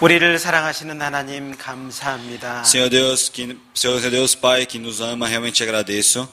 우리를 사랑하시는 하나님 감사합니다. Senhor Deus Pai que nos ama, realmente agradeço.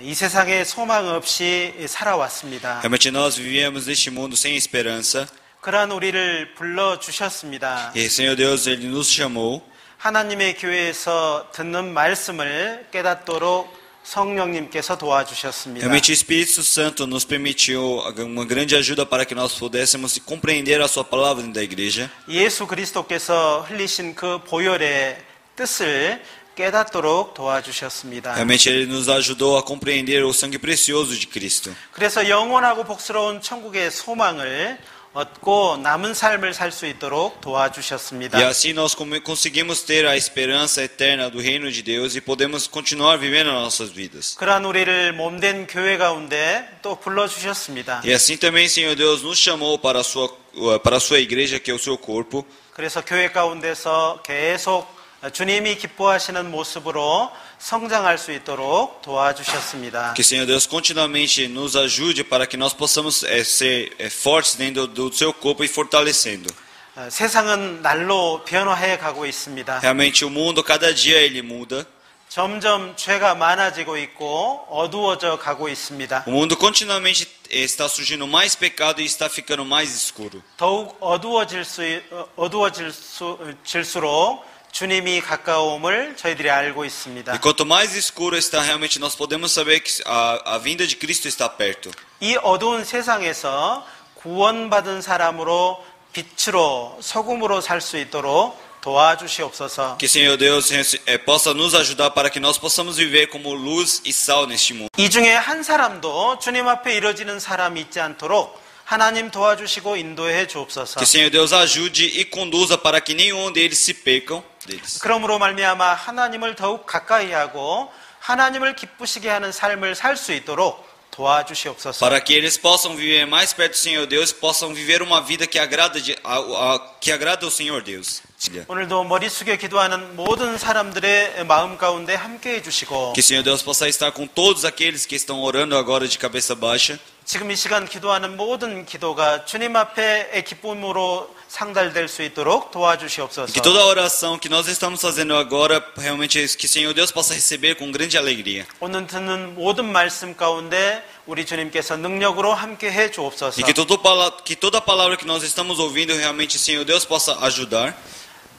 이 세상에 소망 없이 살아왔습니다. Realmente nós vivíamos neste mundo sem esperança. 그러한 우리를 불러주셨습니다. E Senhor Deus, Ele nos chamou. 하나님의 교회에서 듣는 말씀을 깨닫도록 성령님께서 도와주셨습니다. Realmente o Espírito Santo nos permitiu uma grande ajuda para que nós pudéssemos compreender a sua palavra dentro da igreja. 예수 그리스도께서 흘리신 그 보혈의 뜻을 깨닫도록 도와주셨습니다. Realmente Ele nos ajudou a compreender o sangue precioso de Cristo. 그래서 영원하고 복스러운 천국의 소망을 얻고 남은 삶을 살 수 있도록 도와주셨습니다. E assim nós conseguimos ter a esperança eterna do reino de Deus e podemos continuar vivendo as nossas vidas. 그러한 우리를 몸된 교회 가운데 또 불러주셨습니다. E assim também, Senhor Deus, nos chamou para a sua igreja, que é o seu corpo. 그래서 교회 가운데서 계속 주님이 기뻐하시는 모습으로 성장할 수 있도록 도와주셨습니다. Que, Senhor Deus, continuamente nos ajude para que nós possamos ser fortes dentro do seu corpo e fortalecendo. 세상은 날로 변화해 가고 있습니다. Realmente o mundo, cada dia ele muda. 점점 죄가 많아지고 있고 어두워져 가고 있습니다. O mundo continuamente está surgindo mais pecado e está ficando mais escuro. 더욱 어두워질수록 주님이 가까움을 저희들이 알고 있습니다. E quanto mais escuro está, realmente nós podemos saber que a vinda de Cristo está perto. 이 어두운 세상에서 구원받은 사람으로 빛으로 소금으로 살 수 있도록 도와주시옵소서. Que, Senhor Deus, possa nos ajudar para que nós possamos viver como luz e sal neste mundo. 이 중에 한 사람도 주님 앞에 이뤄지는 사람이 있지 않도록 하나님 도와주시고 인도해 주옵소서. Que, Senhor Deus, ajude e conduza para que nenhum deles se percam deles. 그러므로 말미암아 하나님을 더욱 가까이 하고 하나님을 기쁘시게 하는 삶을 살 수 있도록 도와주시옵소서. Para que eles possam viver mais perto do Senhor Deus, possam viver uma vida que agrada ao Senhor Deus. 오늘도 머리 숙여 기도하는 모든 사람들의 마음 가운데 함께해 주시고 Que, Senhor Deus, possa estar com todos aqueles que estão orando agora de cabeça baixa. 지금 이 시간 기도하는 모든 기도가 주님 앞에 기쁨으로 상달될 수 있도록 도와주시옵소서. Que toda a oração que nós estamos fazendo agora, realmente, que, Senhor Deus, possa receber com grande alegria. 오늘 듣는 모든 말씀 가운데 우리 주님께서 능력으로 함께해 주옵소서. E que toda palavra que nós estamos ouvindo, realmente, Senhor Deus, possa ajudar.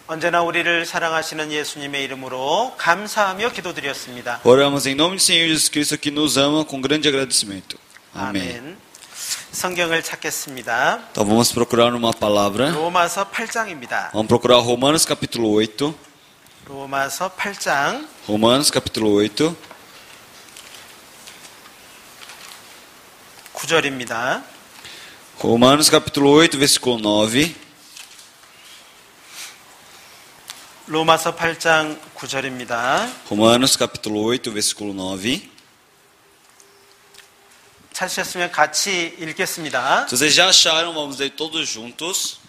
언제나 우리를 사랑하시는 예수님의 이름으로 감사하며 기도드렸습니다. Oramos em nome do Senhor Jesus Cristo que nos ama com grande agradecimento. Amém. 아멘. 성경을 찾겠습니다. Então vamos procurar uma palavra. 로마서 8장입니다. Vamos procurar Romanos capítulo 8. 로마서 8장 Romanos capítulo 8. 9절입니다. Romanos capítulo 8, versículo 9. 로마서 8장 9절입니다. Romanos capítulo 8, versículo 9. 찾으셨으면 같이 읽겠습니다. Se vocês já acharam, vamos ler todos juntos.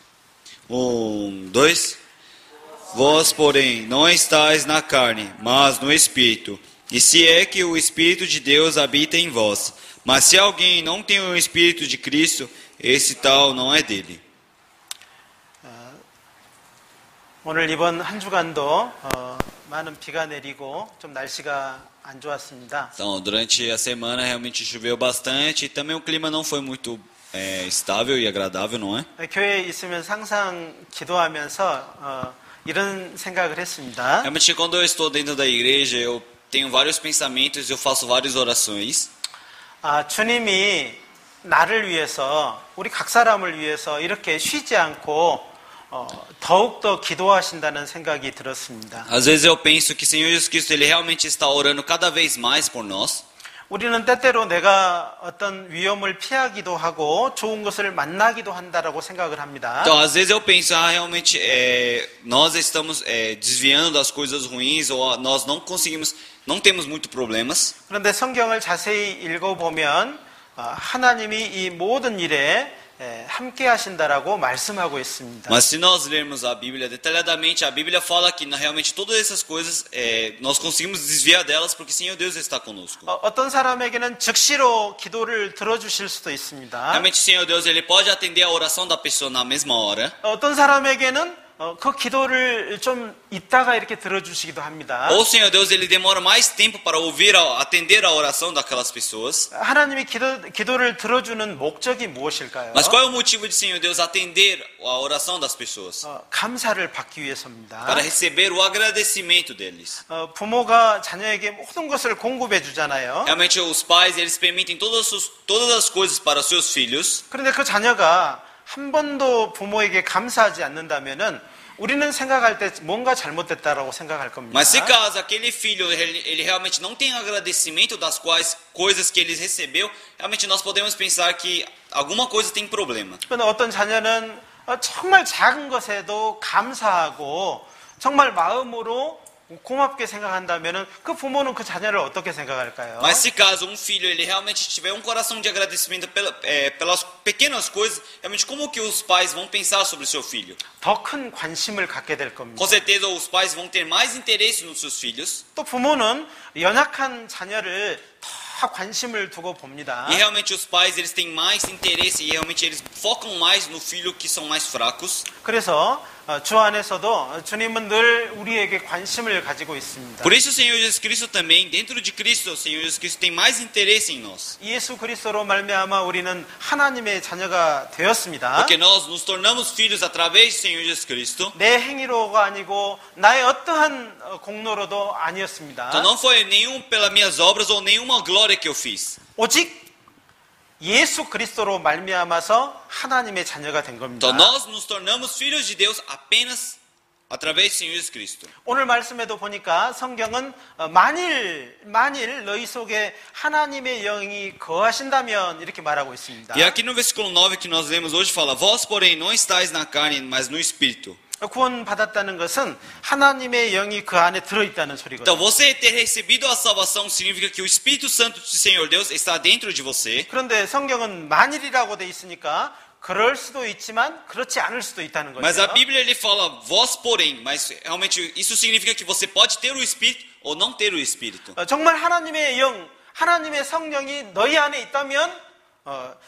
1, 2. Vós, porém, não estáis na carne, mas no Espírito. E se é que o Espírito de Deus habita em vós. Mas se alguém não tem o Espírito de Cristo, esse tal não é dele. 오늘 이번 한 주간도 많은 비가 내리고 좀 날씨가 안 좋았습니다. Então, durante a semana realmente choveu bastante e também o clima não foi muito estável e agradável, não é? 교회에 있으면 항상 기도하면서 이런 생각을 했습니다. Realmente, quando eu estou dentro da igreja, eu tenho vários pensamentos e eu faço várias orações. 주님이 나를 위해서 우리 각 사람을 위해서 이렇게 쉬지 않고 더욱더 기도하신다는 생각이 들었습니다. Às vezes eu penso que o Senhor Jesus Cristo ele realmente está orando cada vez mais por nós. 우리는 때때로 내가 어떤 위험을 피하기도 하고 좋은 것을 만나기도 한다라고 생각을 합니다. Então, às vezes eu penso, realmente nós estamos desviando das coisas ruins ou nós não temos muito problemas. 그런데 성경을 자세히 읽어보면 하나님이 이 모든 일에 함께 하신다라고 말씀하고 있습니다. Mas se nós lermos a Bíblia detalhadamente, a Bíblia fala que realmente todas essas coisas nós conseguimos desviar delas porque Senhor Deus está conosco. 어떤 사람에게는 즉시로 기도를 들어주실 수도 있습니다. Realmente Senhor Deus ele pode atender a oração da pessoa na mesma hora. 어떤 사람에게는 그 기도를 좀 이따가 이렇게 들어주시기도 합니다. Ou o Senhor Deus ele demora mais tempo para ouvir, atender a oração daquelas pessoas. 하나님이 기도를 들어주는 목적이 무엇일까요? Mas qual é o motivo de Senhor Deus atender a oração das pessoas? 감사를 받기 위해서입니다. Para receber o agradecimento deles. 부모가 자녀에게 모든 것을 공급해 주잖아요. Realmente os pais eles permitem todas as coisas para os seus filhos. 그런데 그 자녀가 한 번도 부모에게 감사하지 않는다면은 우리는 생각할 때 뭔가 잘못됐다라고 생각할 겁니다. Mas se caso aquele filho ele realmente não tem agradecimento das quais coisas que ele recebeu, realmente nós podemos pensar que alguma coisa tem problema. 그런데 어떤 자녀는 정말 작은 것에도 감사하고 정말 마음으로 고맙게 생각한다면은 그 부모는 그 자녀를 어떻게 생각할까요? Mas se caso um filho ele realmente tiver um coração de agradecimento pelas pequenas coisas, realmente como que os pais vão pensar sobre o seu filho? 더 큰 관심을 갖게 될 겁니다. Com certeza os pais vão ter mais interesse nos seus filhos. 또 부모는 연약한 자녀를 더 관심을 두고 봅니다. E realmente os pais eles têm mais interesse e realmente eles focam mais no filho que são mais fracos. 그래서 주 안에서도 주님은 늘 우리에게 관심을 가지고 있습니다. Por isso o Senhor Jesus Cristo também, dentro de Cristo, o Senhor Jesus Cristo tem mais interesse em nós. 예수 그리스도로 말미암아 우리는 하나님의 자녀가 되었습니다. Porque nós nos tornamos filhos através do Senhor Jesus Cristo. 내 행위로가 아니고 나의 어떠한 공로로도 아니었습니다. Então não foi nenhum pelas minhas obras ou nenhuma glória que eu fiz. 오직 예수 그리스도로 말미암아서 하나님의 자녀가 된 겁니다. Então nós nos tornamos filhos de Deus apenas através do Senhor Jesus Cristo. 오늘 말씀에도 보니까 성경은 만일 너희 속에 하나님의 영이 거하신다면 이렇게 말하고 있습니다. E aqui no versículo 9 que nós lemos hoje fala: Vós, porém, não estáis na carne, mas no Espírito. 구원 받았다는 것은 하나님의 영이 그 안에 들어있다는 소리거든요. Então você ter recebido a salvação significa que o Espírito Santo do Senhor Deus está dentro de você. 그런데 성경은 만일이라고 돼 있으니까 그럴 수도 있지만 그렇지 않을 수도 있다는 거죠. Mas a Bíblia ele fala vós porém, mas realmente isso significa que você pode ter o Espírito ou não ter o Espírito. 정말 하나님의 영, 하나님의 성령이 너희 안에 있다면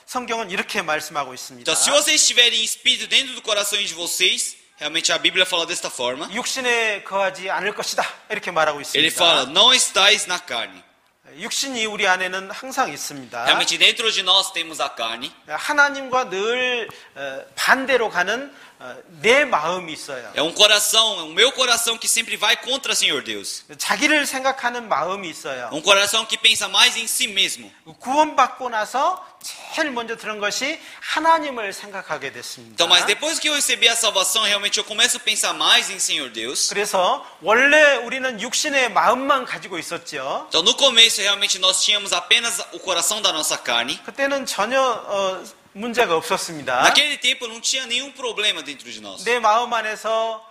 성경은 이렇게 말씀하고 있습니다. Então se vocês tiverem Espírito dentro do coração de vocês, realmente a Bíblia fala desta forma. 육신에 거하지 않을 것이다 이렇게 말하고 있습니다. Ele fala: não estáis na carne. 육신이 우리 안에는 항상 있습니다. Realmente dentro de nós temos a carne. 하나님과 늘 반대로 가는 내 마음이 있어요. É um coração, o meu coração que sempre vai contra o Senhor Deus. 자기를 생각하는 마음이 있어요. Um coração que pensa mais em si mesmo. 구원받고 나서 제일 먼저 들은 것이 하나님을 생각하게 됐습니다. Então, mas depois que eu recebi a salvação, realmente eu começo a pensar mais em Senhor Deus. 그래서 원래 우리는 육신의 마음만 가지고 있었죠. Então, no começo, realmente nós tínhamos apenas o coração da nossa carne. 그때는 전혀 문제가 없었습니다. Naquele tempo não tinha nenhum problema dentro de nós. 내 마음 안에서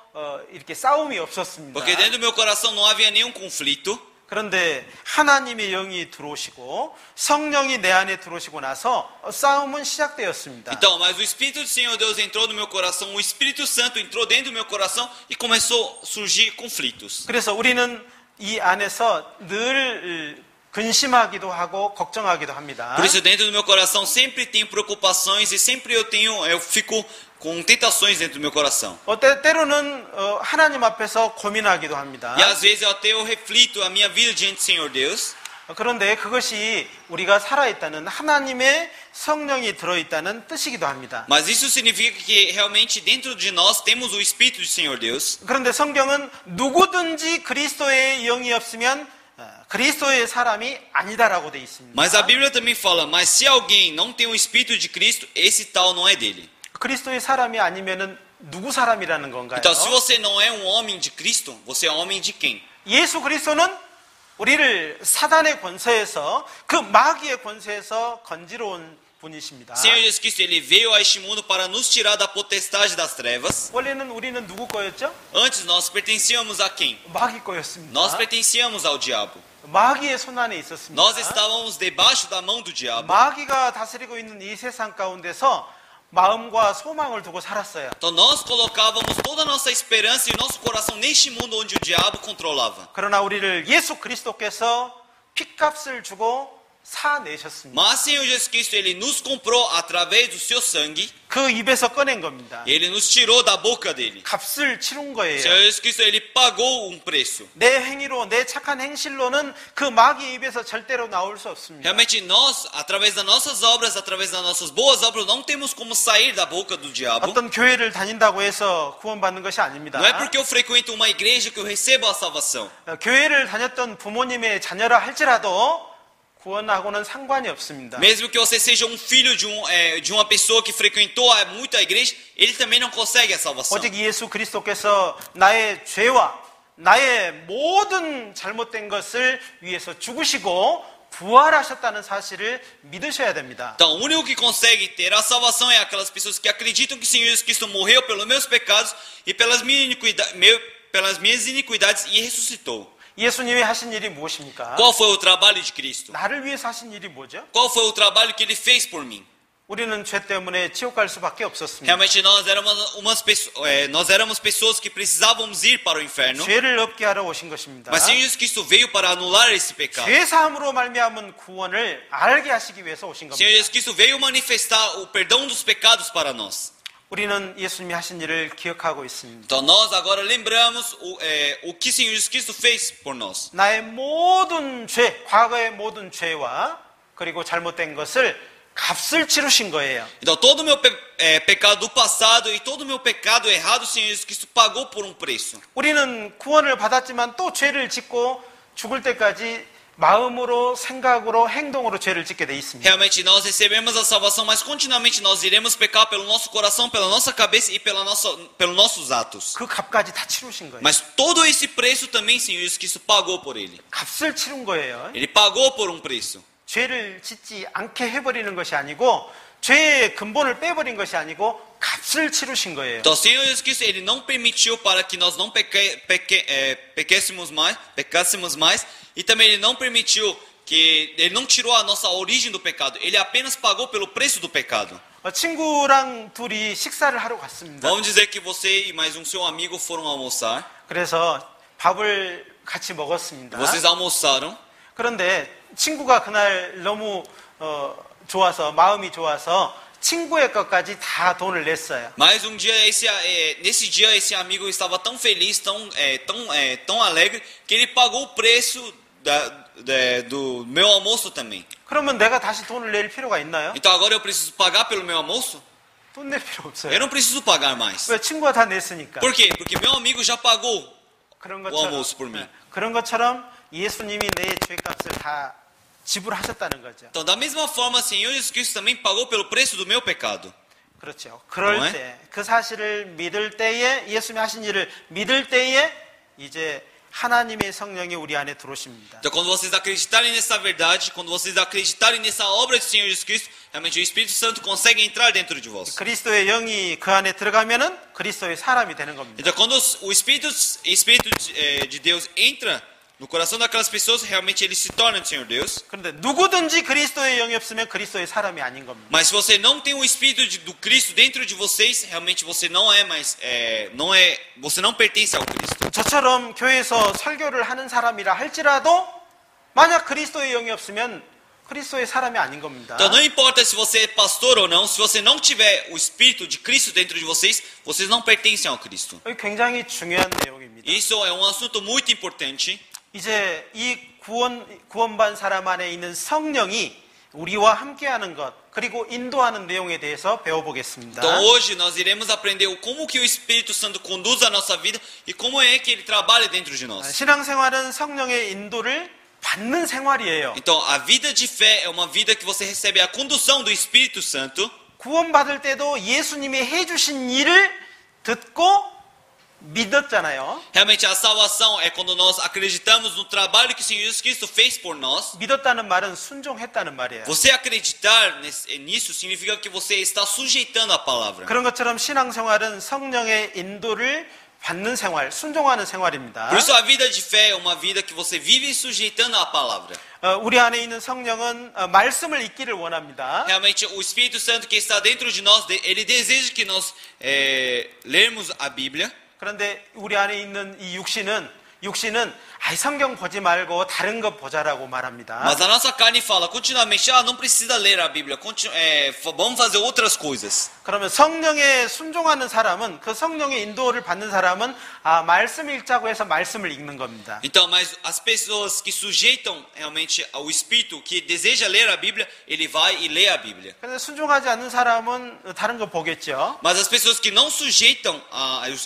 이렇게 싸움이 없었습니다. Porque dentro do meu coração não havia nenhum conflito. 그런데 하나님의 영이 들어오시고 성령이 내 안에 들어오시고 나서 싸움은 시작되었습니다. Então, mas o Espírito do Senhor Deus entrou no meu coração, o Espírito Santo entrou dentro do meu coração e começou a surgir conflitos. 그래서 우리는 이 안에서 늘 근심하기도 하고 걱정하기도 합니다. Por isso dentro do meu coração sempre tenho preocupações e sempre eu fico com tentações dentro do meu coração. 때로는 하나님 앞에서 고민하기도 합니다. E às vezes eu reflito a minha vida diante do Senhor Deus. 그런데 그것이 우리가 살아있다는 하나님의 성령이 들어있다는 뜻이기도 합니다. Mas isso significa que realmente dentro de nós temos o Espírito do Senhor Deus. 그런데 성경은 누구든지 그리스도의 영이 없으면 그리스도의 사람이 아니다라고 돼 있습니다. Mas a Bíblia também fala: mas se alguém não tem o Espírito de Cristo, esse tal não é dele. 그리스도의 사람이 아니면은 누구 사람이라는 건가요? Então, se você não é um homem de Cristo, você é homem de quem? 예수 그리스도는 우리를 사단의 권세에서 그 마귀의 권세에서 건지러온 분이십니다. Senhor Jesus Cristo, ele veio a este mundo para nos tirar da potestade das trevas. 원래는 우리는 누구 거였죠? Antes nós pertencíamos a quem? 마귀 거였습니다. Nós pertencíamos ao diabo. 마귀의 손 안에 있었습니다. Nós estávamos debaixo da mão do diabo. 마귀가 다스리고 있는 이 세상 가운데서 마음과 소망을 두고 살았어요. Então nós colocávamos toda a nossa esperança e o nosso coração neste mundo onde o diabo controlava. 그러나 우리를 예수 그리스도께서 핏값을 주고 사내셨습니다. Mas Senhor Jesus Cristo, Ele nos comprou através do seu sangue. 그 입에서 꺼낸 겁니다. Ele nos tirou da boca dele. 값을 치른 Senhor 거예요. Jesus Cristo, Ele pagou um preço. 내 행위로, 내 착한 행실로는 그 마귀의 입에서 절대로 나올 수 없습니다. Realmente nós, através das nossas obras, através das nossas boas obras, não temos como sair da boca do diabo. 어떤 교회를 다닌다고 해서 구원받는 것이 아닙니다. Não é porque eu frequento uma igreja que eu recebo a salvação. 교회를 다녔던 부모님의 자녀라 할지라도 구원하고는 상관이 없습니다. Mesmo que você seja um filho de uma pessoa que frequentou muito a igreja, ele também não consegue a salvação. 오직 예수 그리스도께서 나의 죄와 나의 모든 잘못된 것을 위해서 죽으시고 부활하셨다는 사실을 믿으셔야 됩니다. Então, o único que consegue ter a salvação é aquelas pessoas que acreditam que o Senhor Jesus Cristo morreu pelos meus pecados e pelas minhas iniquidades e ressuscitou. 예수님이 하신 일이 무엇입니까? Qual foi o trabalho de Cristo? 나를 위해서 하신 일이 뭐죠? Qual foi o trabalho que ele fez por mim? 우리는 죄 때문에 지옥 갈 수밖에 없었습니다. Realmente nós éramos pessoas que precisávamos ir para o inferno. 죄를 없게 하러 오신 것입니다. Mas Senhor Jesus Cristo veio para anular esse pecado. 죄 사함으로 말미암은 구원을 알게 하시기 위해서 오신 겁니다. Senhor Jesus Cristo veio manifestar o perdão dos pecados para nós. 우리는 예수님이 하신 일을 기억하고 있습니다. Então nós agora lembramos o que Senhor Jesus Cristo fez por nós. 나의 모든 죄, 과거의 모든 죄와 그리고 잘못된 것을 값을 치르신 거예요. Então todo o meu pecado do passado e todo o meu pecado errado, o Senhor Jesus Cristo pagou por um preço. 우리는 구원을 받았지만 또 죄를 짓고 죽을 때까지 마음으로, 생각으로, 행동으로 죄를 짓게 돼 있습니다. Realmente nós recebemos a salvação, mas continuamente nós iremos pecar pelo nosso coração, pela nossa cabeça e pelos nossos atos. 그 값까지 다 치르신 거예요. Mas todo esse preço também, Senhor Jesus Cristo pagou por ele. 값을 치른 거예요. Ele pagou por um preço. 죄를 짓지 않게 해버리는 것이 아니고 죄의 근본을 빼버린 것이 아니고 값을 치르신 거예요. Então, o Senhor Jesus Cristo, Ele não permitiu para que nós não pecássemos mais, e também Ele não permitiu que Ele não tirou a nossa origem do pecado. Ele apenas pagou pelo preço do pecado. 친구랑 둘이 식사를 하러 갔습니다. Vamos dizer que você e mais um seu amigo foram almoçar. 그래서 밥을 같이 먹었습니다. Vocês almoçaram. 그런데 친구가 그날 너무 좋아서 마음이 좋아서 친구의 것까지 다 돈을 냈어요. Mas um dia nesse dia esse amigo estava tão feliz, tão alegre que ele pagou o preço do meu almoço também. 그러면 내가 다시 돈을 낼 필요가 있나요? Então agora eu preciso pagar pelo meu almoço? 돈 낼 필요 없어요. Eu não preciso pagar mais. 왜 친구가 다 냈으니까. Por quê? Porque meu amigo já pagou 그런 o almoço por mim. 그런 것처럼 예수님이 내 죄값을 다 지불하셨다는 거죠. Então, da mesma forma, Senhor Jesus Cristo também pagou pelo preço do meu pecado. 그렇죠. 그럴 때, 그 사실을 믿을 때에, 예수님이 하신 일을 믿을 때에 이제 하나님의 성령이 우리 안에 들어오십니다. Então, quando vocês acreditarem nessa verdade, quando vocês acreditarem nessa obra do Senhor Jesus Cristo, realmente o Espírito Santo consegue entrar dentro de vós. 그리스도의 영이 그 안에 들어가면은 그리스도의 사람이 되는 겁니다. Então, quando o Espírito de Deus entra no coração daquelas pessoas, realmente ele se torna o Senhor Deus. 그런데 누구든지 그리스도의 영이 없으면 그리스도의 사람이 아닌 겁니다. Mas se você não tem o Espírito do Cristo dentro de vocês, realmente você não é mais, você não pertence ao Cristo. 저처럼 교회에서 설교를 하는 사람이라 할지라도 만약 그리스도의 영이 없으면 그리스도의 사람이 아닌 겁니다. Então não importa se você é pastor ou não, se você não tiver o Espírito de Cristo dentro de vocês, vocês não pertencem ao Cristo. 이게 굉장히 중요한 내용입니다. Isso é um assunto muito importante. 이제 이 구원받은 사람 안에 있는 성령이 우리와 함께하는 것 그리고 인도하는 내용에 대해서 배워보겠습니다. Então hoje nós iremos aprender como que o Espírito Santo conduz a nossa vida e como é que ele trabalha dentro de nós. 신앙생활은 성령의 인도를 받는 생활이에요. Então a vida de fé é uma vida que você recebe a condução do Espírito Santo. 구원받을 때도 예수님이 해주신 일을 듣고 믿었잖아요. Realmente a salvação é quando nós acreditamos no trabalho que o Senhor Jesus Cristo fez por nós. 믿었다는 말은 순종했다는 말이에요. Você acreditar nisso significa que você está sujeitando a palavra. 그런 것처럼 신앙생활은 성령의 인도를 받는 생활, 순종하는 생활입니다. Por isso a vida de fé é uma vida que você vive sujeitando a palavra. 우리 안에 있는 성령은 말씀을 읽기를 원합니다. Realmente o Espírito Santo que está dentro de nós, ele deseja que nós lermos a Bíblia. 그런데 우리 안에 있는 이 육신은 아이 성경 보지 말고 다른 거 보자라고 말합니다. Mas a nossa carne fala continuamente, não precisa ler a Bíblia, vamos fazer outras coisas. 그러면 성령에 순종하는 사람은 그 성령의 인도를 받는 사람은 말씀 읽자고 해서 말씀을 읽는 겁니다. Então, mas as pessoas que sujeitam realmente ao Espírito, que deseja ler a Bíblia, ele vai e lê a Bíblia. 그런데 순종하지 않는 사람은 다른 거 보겠죠. Mas as pessoas que não sujeitam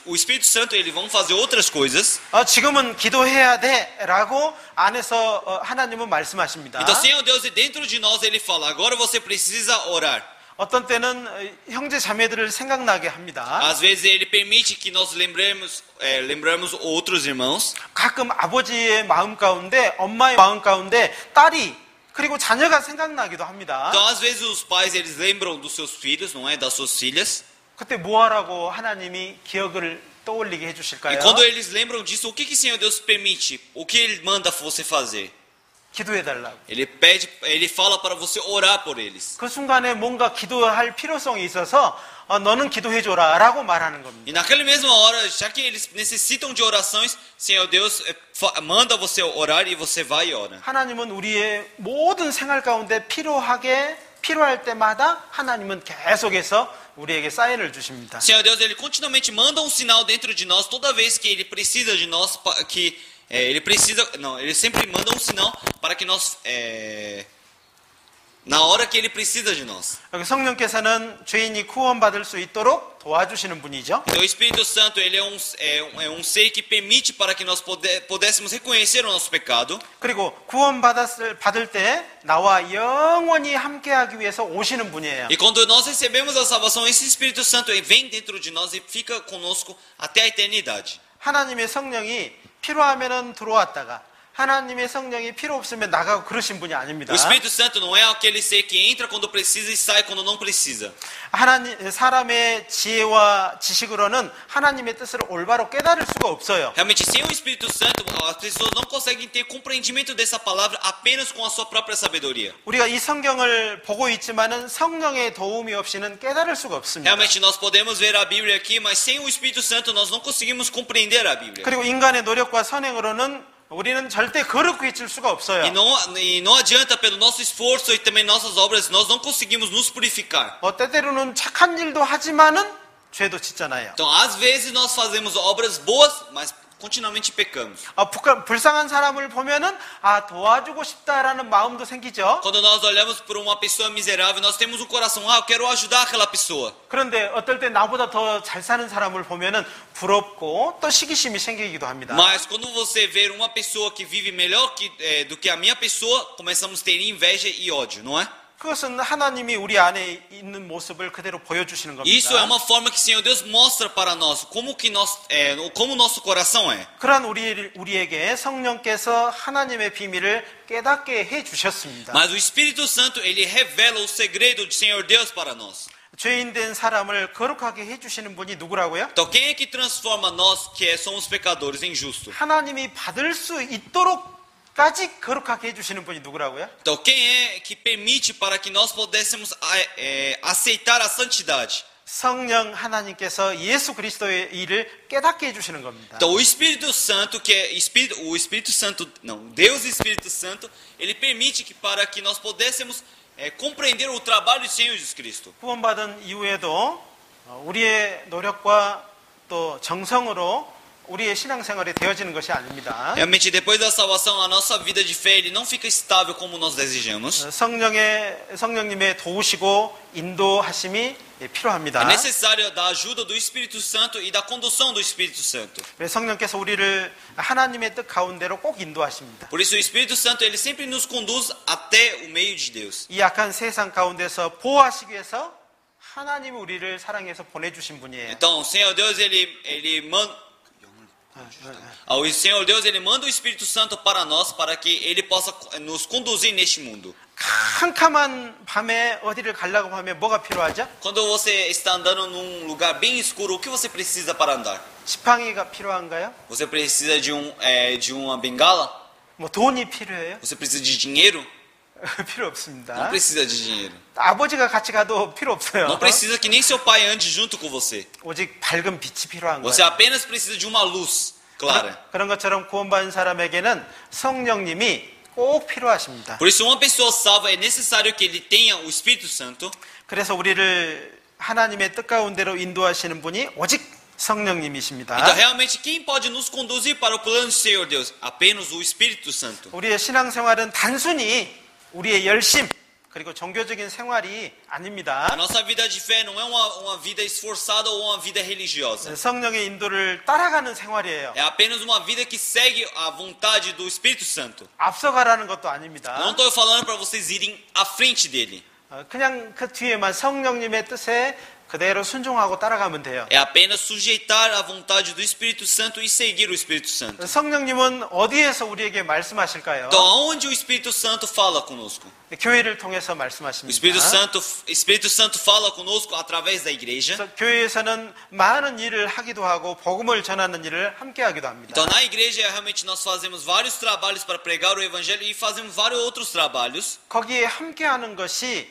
o Espírito Santo, eles vão fazer outras coisas. 지금은 기도해야 돼라고 안에서 하나님은 말씀하십니다. Então, Senhor Deus, dentro de nós, ele fala, agora você precisa orar. 어떤 때는 형제 자매들을 생각나게 합니다. Às vezes ele permite que nós lembramos outros irmãos. 가끔 아버지의 마음 가운데, 엄마의 마음 가운데 딸이 그리고 자녀가 생각나기도 합니다. Então, às vezes os pais eles lembram dos seus filhos, não é, das suas filhas. 그때 뭐 하라고 하나님이 기억을 떠올리게 해주실까요? E quando eles lembram disso, o que que Senhor Deus permite? O que ele manda você fazer? 기도해달라고. Ele fala para você orar por eles. 그 순간에 뭔가 기도할 필요성이 있어서 너는 기도해줘라 라고 말하는 겁니다. E naquela mesma hora, já que eles necessitam de orações, Senhor Deus manda você orar e você vai e ora. 하나님은 우리의 모든 생활 가운데 필요할 때마다 하나님은 계속해서 우리에게 사인을 주십니다. Senhor Deus, ele continuamente manda um sinal dentro de nós toda vez que ele precisa de nós, ele sempre manda um sinal para que nós na hora que ele precisa de nós. 여기 성령께서는 죄인이 구원받을 수 있도록 도와주시는 분이죠. Então, o Espírito Santo ele é um ser que permite para que nós pudéssemos reconhecer o nosso pecado. 그리고 구원받을 때 나와 영원히 함께하기 위해서 오시는 분이에요. E quando nós recebemos a salvação, esse Espírito Santo vem dentro de nós e fica conosco até a eternidade. 하나님의 성령이 필요하면은 들어왔다가 하나님의 성령이 필요 없으면 나가고 그러신 분이 아닙니다. O Espírito Santo não é aquele ser que entra quando precisa e sai quando não precisa. 사람의 지혜와 지식으로는 하나님의 뜻을 올바로 깨달을 수가 없어요. Realmente, sem o Espírito Santo, as pessoas não conseguem ter compreendimento dessa palavra apenas com a sua própria sabedoria. 우리가 이 성경을 보고 있지만은 성령의 도움이 없이는 깨달을 수가 없습니다. Realmente, nós podemos ver a Bíblia aqui, mas sem o Espírito Santo nós não conseguimos compreender a Bíblia. 그리고 인간의 노력과 선행으로는 우리는 절대 거룩해질 수가 없어요. E não adianta pelo nosso esforço e também nossas obras, nós não conseguimos nos purificar. 때때로는 착한 일도 하지만은 죄도 짓잖아요. Então, às vezes nós fazemos obras boas, mas continuamente pecamos. 불쌍한 사람을 보면은 도와주고 싶다라는 마음도 생기죠. Quando nós olhamos para uma pessoa miserável, nós temos um coração, eu quero ajudar aquela pessoa. 그런데 어떨 때 나보다 더 잘 사는 사람을 보면은 부럽고 또 시기심이 생기기도 합니다. Mas quando você vê uma pessoa que vive melhor do que a minha pessoa, começamos a ter inveja e ódio, não é? 그것은 하나님이 우리 안에 있는 모습을 그대로 보여주시는 겁니다. Isso é uma forma que o Senhor Deus mostra para nós como o nosso coração é. 그런 우리에게 성령께서 하나님의 비밀을 깨닫게 해 주셨습니다. Mas o Espírito Santo ele revela o segredo do Senhor Deus para nós. 죄인 된 사람을 거룩하게 해 주시는 분이 누구라고요? Então quem é que transforma nós que somos pecadores em justos? 하나님이 받을 수 있도록 까지 거룩하게 해주시는 분이 누구라고요? Então quem é que permite para que nós pudéssemos aceitar a santidade? 성령 하나님께서 예수 그리스도의 일을 깨닫게 해주시는 겁니다. Então o Espírito Santo Deus e Espírito Santo, ele permite que para que nós pudéssemos compreender o trabalho do Senhor Jesus Cristo. 구원받은 이후에도 우리의 노력과 또 정성으로 우리의 신앙생활이 되어지는 것이 아닙니다. Realmente depois da salvação a nossa vida de fé ele não fica estável como nós desejamos. 성령님의 도우시고 인도하심이 필요합니다. É necessário da ajuda do Espírito Santo e da condução do Espírito Santo. 성령께서 우리를 하나님의 뜻 가운데로 꼭 인도하십니다. Por isso o Espírito Santo ele sempre nos conduz até o meio de Deus. 이 악한 세상 가운데서 보호하시기 위해서 하나님이 우리를 사랑해서 보내주신 분이에요. Então o Senhor Deus ele manda o Senhor Deus ele manda o Espírito Santo para nós para que ele possa nos conduzir neste mundo. 캄캄한 밤에 어디를 가려고 하면 뭐가 필요하죠? Quando você está andando num lugar bem escuro, o que você precisa para andar? 지팡이가 필요한가요? Você precisa de uma bengala? 뭐 돈이 필요해요? Você precisa de dinheiro? 필요 없습니다. Não precisa de dinheiro. 아버지가 같이 가도 필요 없어요. Não precisa que nem seu pai ande junto com você. 오직 밝은 빛이 필요한 Você 거예요. apenas precisa de uma luz. clara. 그런 것처럼 구원받은 사람에게는 성령님이 꼭 필요하십니다. Por isso, uma pessoa salva é necessário que ele tenha o Espírito Santo. 그래서 우리를 하나님의 뜻 가운데로 인도하시는 분이 오직 성령님이십니다. Então, realmente, quem pode nos conduzir para o plano do Senhor Deus? Apenas o Espírito Santo. 우리의 신앙생활은 단순히 우리의 열심 그리고 종교적인 생활이 아닙니다. A nossa vida de fé não é uma vida esforçada ou uma vida religiosa. 성령의 인도를 따라가는 생활이에요. É apenas uma vida que segue a vontade do Espírito Santo. 앞서가라는 것도 아닙니다. Não estou falando para vocês irem à frente dele. 그냥 그 뒤에만 성령님의 뜻에 그대로 순종하고 따라가면 돼요. É apenas sujeitar a vontade do Espírito Santo e seguir o Espírito Santo. 성령님은 어디에서 우리에게 말씀하실까요? Então, aonde o Espírito Santo fala conosco? 교회를 통해서 O 말씀하십니다. Espírito Santo fala conosco através da igreja. 그래서 교회에서는 많은 일을 하기도 하고 복음을 전하는 일을 함께 하기도 합니다. Então, na igreja, realmente, nós fazemos vários trabalhos para pregar o Evangelho e fazemos vários outros trabalhos. 거기에 함께 하는 것이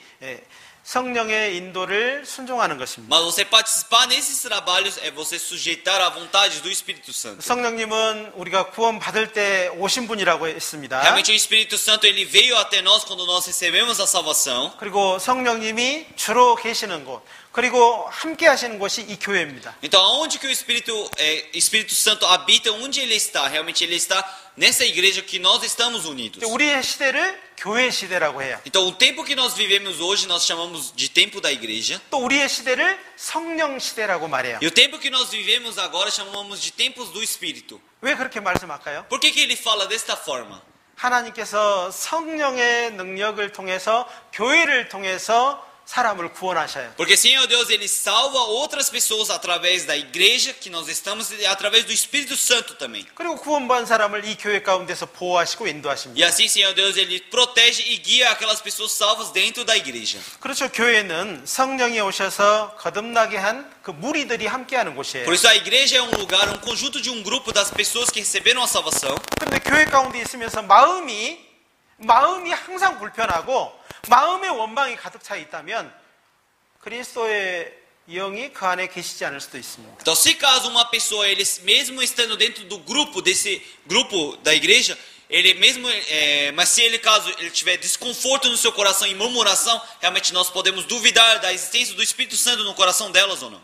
성령의 인도를 순종하는 것입니다. Mas você participar nesses trabalhos é você sujeitar a vontade do Espírito Santo. 성령님은 우리가 구원 받을 때 오신 분이라고 했습니다. Realmente, o Espírito Santo ele veio até nós quando nós recebemos a salvação. 그리고 성령님이 주로 계시는 곳, 그리고 함께 하시는 곳이 이 교회입니다. Então, aonde que o Espírito Santo habita, onde ele está? Realmente, ele está nessa igreja que nós estamos unidos. 우리의 시대를 교회 시대라고 해요. Então, o tempo que nós vivemos hoje, nós chamamos de tempo da igreja. 또 우리의 시대를 성령 시대라고 말해요. E o tempo que nós vivemos agora, chamamos de tempos do Espírito. 왜 그렇게 말씀할까요? Por que ele fala desta forma? 하나님께서 성령의 능력을 통해서 교회를 통해서 사람을 구원하셔요. Porque Senhor Deus, ele salva outras pessoas através da igreja que nós estamos e através do Espírito Santo também. 그리고 구원받은 사람을 이 교회 가운데서 보호하시고 E 인도하십니다. assim, Senhor Deus, ele protege e guia aquelas pessoas salvas dentro da igreja. 그렇죠. 교회는 성령이 오셔서 거듭나게 한 그 무리들이 함께하는 곳이에요. Por isso a igreja é um lugar, um conjunto de um grupo das pessoas que receberam a salvação. 그런데 교회 가운데 있으면서 마음이 항상 불편하고 마음의 원망이 가득 차 있다면 그리스도의 영이 그 안에 계시지 않을 수도 있습니다. Então, se caso uma pessoa, ele mesmo estando dentro do grupo, desse grupo da igreja, ele mesmo, mas se ele caso ele tiver desconforto no seu coração e murmuração, realmente nós podemos duvidar da existência do Espírito Santo no coração delas ou não.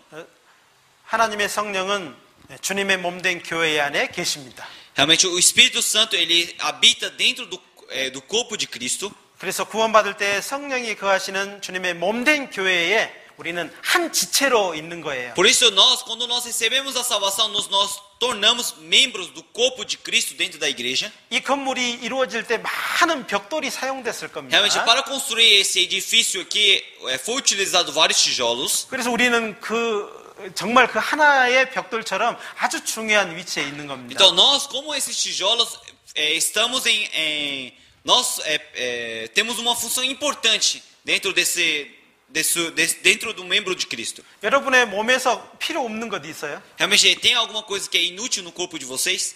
하나님의 성령은 주님의 몸된 교회 안에 계십니다. Realmente o Espírito Santo ele habita dentro do corpo de Cristo. 그래서 구원받을 때 성령이 거하시는 주님의 몸된 교회에 우리는 한 지체로 있는 거예요. Por isso quando nós recebemos a salvação, nós tornamos membros do corpo de Cristo dentro da igreja. 이 건물이 이루어질 때 많은 벽돌이 사용됐을 겁니다. Realmente para construir esse edifício aqui foi utilizado vários tijolos. 그래서 우리는 정말 그 하나의 벽돌처럼 아주 중요한 위치에 있는 겁니다. Então nós, como esses tijolos, estamos nós temos uma função importante dentro dentro do membro de Cristo. 여러분의 몸에서 필요 없는 것 있어요? Realmente tem alguma coisa que é inútil no corpo de vocês?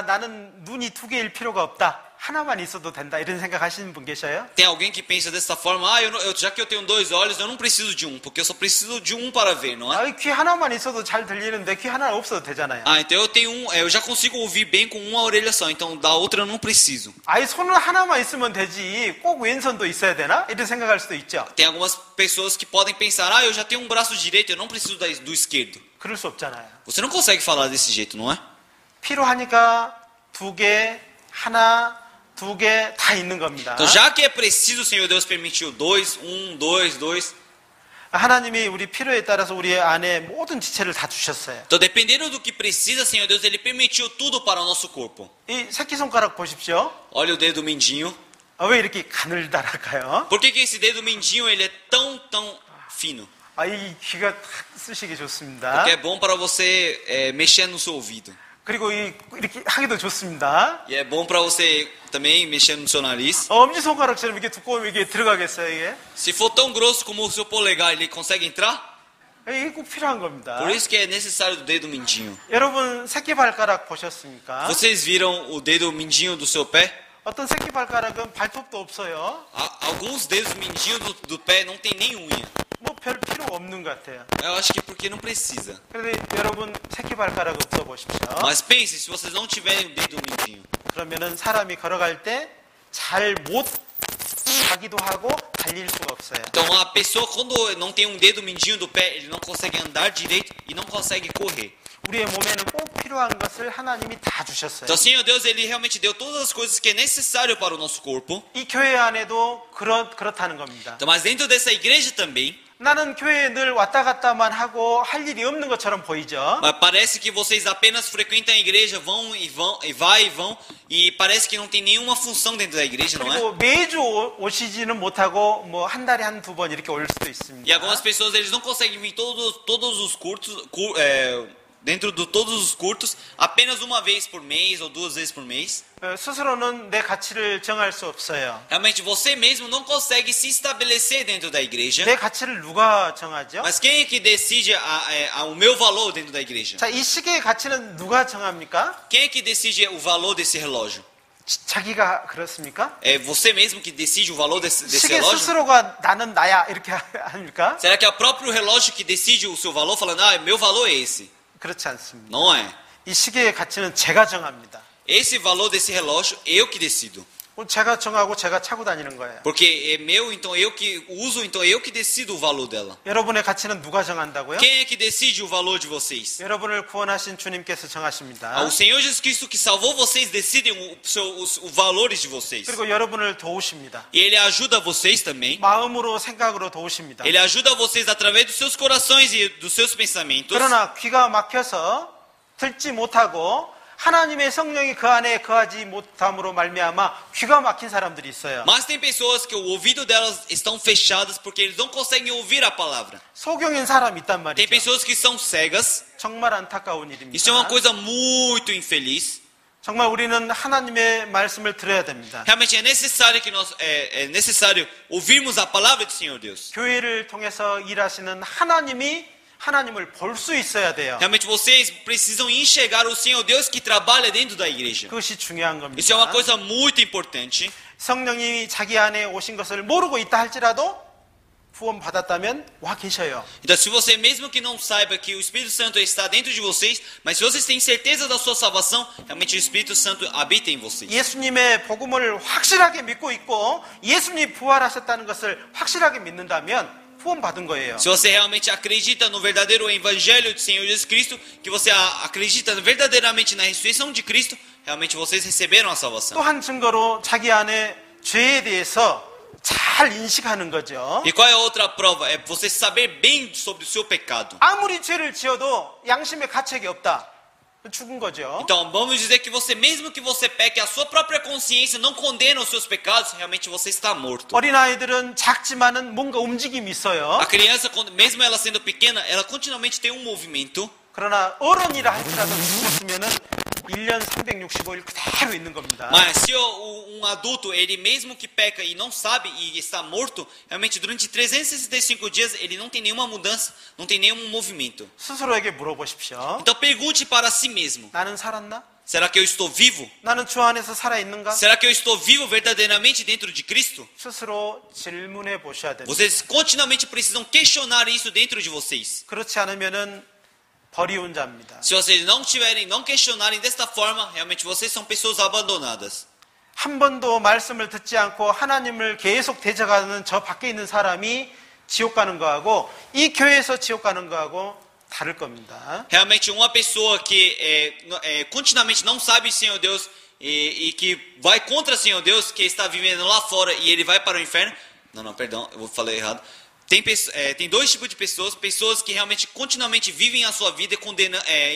나는 눈이 두 개일 필요가 없다. 하나만 있어도 된다. 이런 생각하시는 분 계셔요? Tem alguém que pensa dessa forma, já que eu tenho dois olhos, eu não preciso de um, porque eu só preciso de um para ver, não é? 귀 하나만 있어도 잘 들리는데 귀 하나 없어도 되잖아요. Então eu já consigo ouvir bem com uma orelha só, então da outra eu não preciso. 손은 하나만 있으면 되지. 꼭 왼손도 있어야 되나? 이런 생각할 수도 있죠. Tem algumas pessoas que podem pensar, eu já tenho um braço direito, eu não preciso do esquerdo. 그럴 수 없잖아요. Você não consegue falar desse jeito, não é? 필요하니까 두 개, 하나, 두 개 다 있는 겁니다. Então, já que é preciso, o Senhor Deus permitiu dois. 하나님이 우리 필요에 따라서 우리 안에 모든 지체를 다 주셨어요. Então, dependendo do que precisa, Senhor Deus, Ele permitiu tudo para o nosso corpo. 이 새끼손가락 보십시오. Olha o dedo mindinho. 왜 이렇게 가늘다랄까요? Por que esse dedo mindinho ele é tão fino? 이 귀가 탁 쓰시기 좋습니다. Porque é bom para você mexer no seu ouvido. 그리고 이렇게 하기도 좋습니다. E é bom para você também mexer no seu nariz. 엄지손가락처럼 이렇게 두꺼우면 이게 들어가겠어요, 이게? Se for tão grosso como o seu polegar, ele consegue entrar? 이게 꼭 필요한 겁니다. Por isso que é necessário o dedo mindinho. 여러분 새끼발가락 보셨습니까? Vocês viram o dedo mindinho do seu pé? 어떤 새끼발가락은 발톱도 없어요. Alguns dedos mindinhos do pé não tem nem unha. 뭐 별 필요 없는 것 같아요. Eu acho que porque não precisa. 그런데 여러분 새끼발가락을 써보십시오. Mas pense, se vocês não tiverem o dedo mindinho, 그러면은 사람이 걸어갈 때 잘 못 가기도 하고 달릴 수가 없어요. então a pessoa quando não tem um dedo mindinho do pé, ele não consegue andar direito e não consegue correr. 우리의 몸에는 꼭 필요한 것을 하나님이 다 주셨어요. Então, Senhor Deus, ele realmente deu todas as coisas que é necessário para o nosso corpo. 이 교회 안에도 그렇다는 겁니다. Então, mas dentro dessa igreja também, 나는 교회에 늘 왔다 갔다만 하고 할 일이 없는 것처럼 보이죠. mas parece que vocês apenas frequentam a igreja, vão e vai e vão, e parece que não tem nenhuma função dentro da igreja, não é? 그리고 매주 오시지는 못하고 뭐 한 달에 한 두 번 이렇게 올 수도 있습니다. E algumas pessoas eles não conseguem vir todos os cultos, dentro de todos os cultos, apenas uma vez por mês ou 2 vezes por mês. 스스로는 내 가치를 정할 수 없어요. Realmente você mesmo não consegue se estabelecer dentro da igreja. 내 가치를 누가 정하죠? Mas quem é que decide o meu valor dentro da igreja? 자, 이 시계의 가치는 누가 정합니까? Quem é que decide o valor desse relógio? 자기가 그렇습니까? É você mesmo que decide o valor desse 시계 relógio? 스스로가 나는 나야 이렇게 합니까? Será que é o próprio relógio que decide o seu valor, falando, meu valor é esse? 그렇지 않습니다. Não é. 이 시계의 가치는 제가 정합니다. Esse valor desse relógio, eu que decido. 제가 정하고 제가 차고 다니는 거예요. Porque é meu, então eu que uso, então eu que decido o valor dela. 여러분의 가치는 누가 정한다고요? Quem é que decide o valor de vocês? 여러분을 구원하신 주님께서 정하십니다. O Senhor Jesus Cristo que salvou vocês decidem os valores de vocês. 그리고 여러분을 도우십니다. E Ele ajuda vocês também. 마음으로 생각으로 도우십니다. Ele ajuda vocês através dos seus corações e dos seus pensamentos. 그러나 귀가 막혀서 듣지 못하고 하나님의 성령이 그 안에 거하지 못함으로 말미암아 귀가 막힌 사람들이 있어요. Mas tem pessoas que o ouvido delas estão fechadas porque eles não conseguem ouvir a palavra. 소경인 사람이 있단 Tem 말이죠. pessoas que são cegas. 정말 안타까운 Isso é uma 일입니다. coisa muito infeliz. 정말 우리는 하나님의 말씀을 들어야 됩니다. Realmente é necessário que nós é necessário ouvirmos a palavra do Senhor Deus. 교회를 통해서 일하시는 하나님을 볼 수 있어야 돼요. Realmente vocês precisam enxergar o Senhor Deus que trabalha dentro da igreja. 그것이 중요한 겁니다. Isso é uma coisa muito importante. 성령이 자기 안에 오신 것을 모르고 있다 할지라도 구원 받았다면 와 계셔요. Então, se você mesmo que não saiba que o Espírito Santo está dentro de vocês, mas se vocês têm certeza da sua salvação, realmente o Espírito Santo habita em vocês. 예수님의 복음을 확실하게 믿고 있고 예수님이 부활하셨다는 것을 확실하게 믿는다면 구원 받은 거예요. Se você realmente acredita no verdadeiro evangelho do Senhor Jesus Cristo, que você acredita verdadeiramente na ressurreição de Cristo, realmente vocês receberam a salvação. 또 한 증거로 자기 안에 죄에 대해서 잘 인식하는 거죠. E qual é a outra prova? É você saber bem sobre o seu pecado. 아무리 죄를 지어도 양심의 가책이 없다. 죽은 거죠. Então, vamos dizer que você, mesmo que você peque, a sua própria consciência não condena os seus pecados, realmente você está morto. 어린아이들은 작지만은 뭔가 움직임이 있어요. A criança, mesmo ela sendo pequena, ela continuamente tem um movimento. 그러나 어른이라 할지라도 죽었으면은 1년 365일 그대로 있는 겁니다. Mas se adulto, ele mesmo que peca e não sabe e está morto, realmente durante 365 dias ele não tem nenhuma mudança, não tem nenhum movimento. 스스로에게 물어보십시오. Então pergunte para si mesmo. 나는 살았나? Será que eu estou vivo? 나는 주 안에서 살아있는가? Será que eu estou vivo verdadeiramente dentro de Cristo? 스스로 질문해 보셔야 됩니다. Vocês continuamente precisam questionar isso dentro de vocês. 그렇지 않으면은 버리운 자입니다. Se vocês não questionarem desta forma, realmente vocês são pessoas abandonadas. 한 번도 말씀을 듣지 않고 하나님을 계속 대적하는 저 밖에 있는 사람이 지옥 가는 거하고 이 교회에서 지옥 가는 거하고 다를 겁니다. Realmente uma pessoa que continuamente não sabe o Senhor Deus e que vai contra o Senhor Deus, que está vivendo lá fora e ele vai para o inferno. Não, perdão, eu falei errado. Tem dois tipos de pessoas. Pessoas que realmente continuamente vivem a sua vida